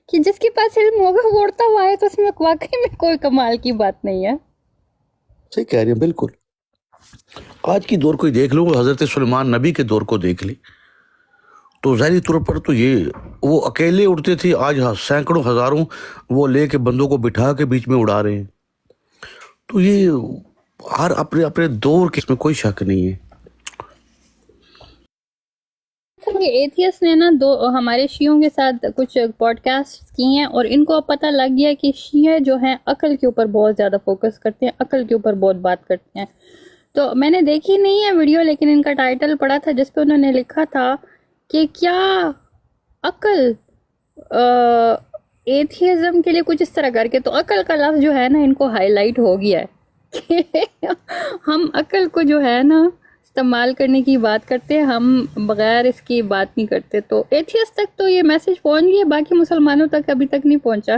کہ جس کے پاس علم ہوگا وہ اڑتا ہوا ہے, تو اس میں واقعی میں کوئی کمال کی بات نہیں ہے. صحیح کہہ رہے ہیں بالکل. آج کی دور کو ہی دیکھ لو, حضرت سلیمان نبی کے دور کو دیکھ لی, تو ظاہری طور پر تو یہ وہ اکیلے اڑتے تھے, آج سینکڑوں ہزاروں وہ لے کے بندوں کو بٹھا کے بیچ میں اڑا رہے ہیں. تو یہ ہر اپنے اپنے دور کے, اس میں کوئی شک نہیں ہے. ایتھیس نے نا ہمارے شیعوں کے ساتھ کچھ پوڈ کاسٹ کی ہیں, اور ان کو اب پتہ لگ گیا کہ شیعہ جو ہیں عقل کے اوپر بہت زیادہ فوکس کرتے ہیں, عقل کے اوپر بہت بات کرتے ہیں. تو میں نے دیکھی نہیں ہے ویڈیو, لیکن ان کا ٹائٹل پڑا تھا جس پہ انہوں نے لکھا تھا کہ کیا عقل ایتھیزم کے لیے کچھ اس طرح کر کے, تو عقل کا لفظ جو ہے نا ان کو ہائی لائٹ ہو گیا ہے کہ ہم عقل کو جو ہے نا استعمال کرنے کی بات کرتے ہیں, ہم بغیر اس کی بات نہیں کرتے. تو ایتھیس تک تو یہ میسج پہنچ گیا, باقی مسلمانوں تک ابھی تک نہیں پہنچا.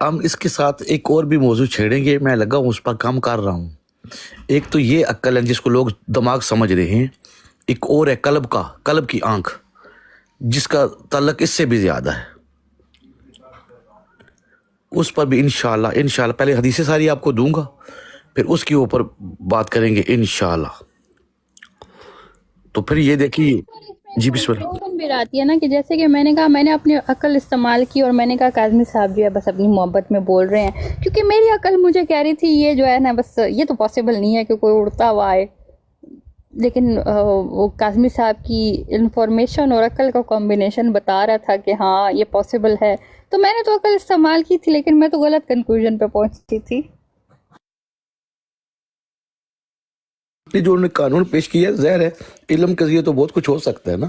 ہم اس کے ساتھ ایک اور بھی موضوع چھیڑیں گے, میں لگا ہوں اس پر کام کر رہا ہوں. ایک تو یہ عقل ہے جس کو لوگ دماغ سمجھ رہے ہیں, ایک اور ہے قلب کی آنکھ, جس کا تعلق اس سے بھی زیادہ ہے. اس پر بھی انشاءاللہ پہلے حدیث ساری آپ کو دوں گا, پھر اس کے اوپر بات کریں گے انشاءاللہ. تو پھر یہ دیکھیے. جی بسم اللہ. بھی آتی ہے نا کہ جیسے کہ میں نے کہا, میں نے اپنی عقل استعمال کی, اور میں نے کہا کاظمی صاحب جو ہے بس اپنی محبت میں بول رہے ہیں, کیونکہ میری عقل مجھے کہہ رہی تھی یہ جو ہے نا بس یہ تو پاسبل نہیں ہے کہ کوئی اڑتا ہوا آئے. لیکن وہ کاظمی صاحب کی انفارمیشن اور عقل کا کمبینیشن بتا رہا تھا کہ ہاں یہ پاسبل ہے. تو میں نے تو عقل استعمال کی تھی, لیکن میں تو غلط کنکلوژن پہ پہنچتی تھی. جو انہوں نے قانون پیش کیا ظاہر ہے علم کے ذریعے تو بہت کچھ ہو سکتا ہے نا,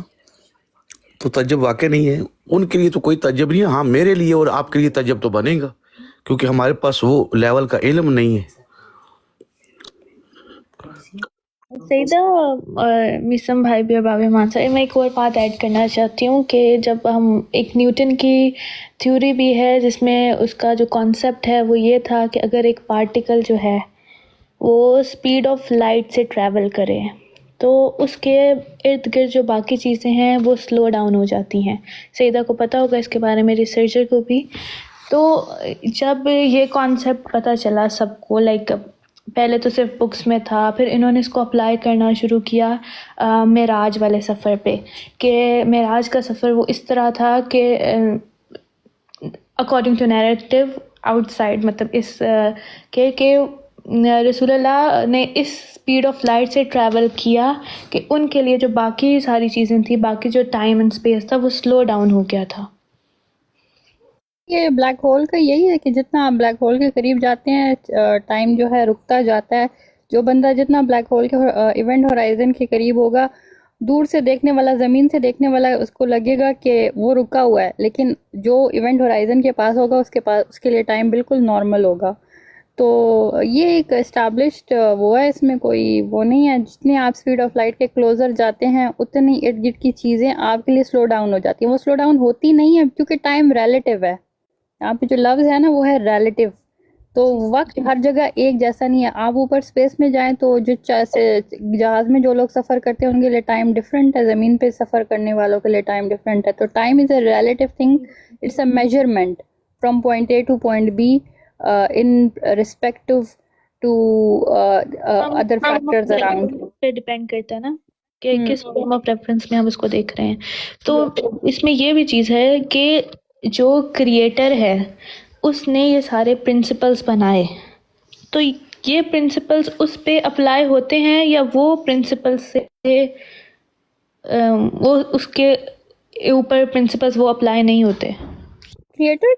تو تجب واقع نہیں ہے. ان کے لیے تو کوئی تجب نہیں ہے, ہاں میرے لیے اور آپ کے لیے تجب تو بنے گا, کیونکہ ہمارے پاس وہ لیول کا علم نہیں ہے. سیدہ میسم بھائی بھی اور بابی مانسا, میں ایک اور بات ایڈ کرنا چاہتی ہوں کہ جب ہم ایک نیوٹن کی تھیوری بھی ہے جس میں اس کا جو کانسیپٹ ہے وہ یہ تھا کہ اگر ایک پارٹیکل جو ہے وہ اسپیڈ آف لائٹ سے ٹریول کرے تو اس کے ارد گرد جو باقی چیزیں ہیں وہ سلو ڈاؤن ہو جاتی ہیں. سیدہ کو پتہ ہوگا اس کے بارے میں, ریسرچر کو بھی. تو جب یہ کانسیپٹ پتہ چلا سب کو, لائک پہلے تو صرف بکس میں تھا, پھر انہوں نے اس کو اپلائی کرنا شروع کیا معراج والے سفر پہ, کہ معراج کا سفر وہ اس طرح تھا کہ according to narrative outside, مطلب اس کہ رسول اللہ نے اس اسپیڈ آف لائٹ سے ٹریول کیا کہ ان کے لیے جو باقی ساری چیزیں تھیں, باقی جو ٹائم اینڈ اسپیس تھا وہ سلو ڈاؤن ہو گیا تھا. یہ بلیک ہول کا یہی ہے کہ جتنا آپ بلیک ہول کے قریب جاتے ہیں ٹائم جو ہے رکتا جاتا ہے, جو بندہ جتنا بلیک ہول کے ایونٹ ہورائزن کے قریب ہوگا، دور سے دیکھنے والا، زمین سے دیکھنے والا، اس کو لگے گا کہ وہ رکا ہوا ہے، لیکن جو ایونٹ ہورائزن کے پاس ہوگا اس کے لیے ٹائم بالکل نارمل ہوگا. تو یہ ایک اسٹیبلشڈ وہ ہے، اس میں کوئی وہ نہیں ہے. جتنے آپ اسپیڈ آف لائٹ کے کلوزر جاتے ہیں اتنی ارد گرد کی چیزیں آپ کے لیے سلو ڈاؤن ہو جاتی ہیں. وہ سلو ڈاؤن ہوتی نہیں ہے کیونکہ ٹائم ریلیٹیو ہے. یہاں پہ جو لفظ ہے نا وہ ہے ریلیٹیو. تو وقت ہر جگہ ایک جیسا نہیں ہے. آپ اوپر اسپیس میں جائیں تو جو جہاز میں جو لوگ سفر کرتے ہیں ان کے لیے ٹائم ڈفرینٹ ہے، زمین پہ سفر کرنے والوں کے لیے ٹائم ڈفرینٹ ہے. تو time is a relative thing, it's a measurement from point A to point B in respective to other factors around. پہ ڈپینڈ کرتا ہے نا کہ کس فریم آف ریفرنس میں ہم اس کو دیکھ رہے ہیں. تو اس میں یہ بھی چیز ہے کہ جو کریٹر ہے اس نے یہ سارے پرنسپلس بنائے، تو یہ پرنسپلس اس پہ اپلائی ہوتے ہیں یا وہ پرنسپلس سے وہ اس کے اوپر پرنسپلس وہ اپلائی نہیں ہوتے. کریٹر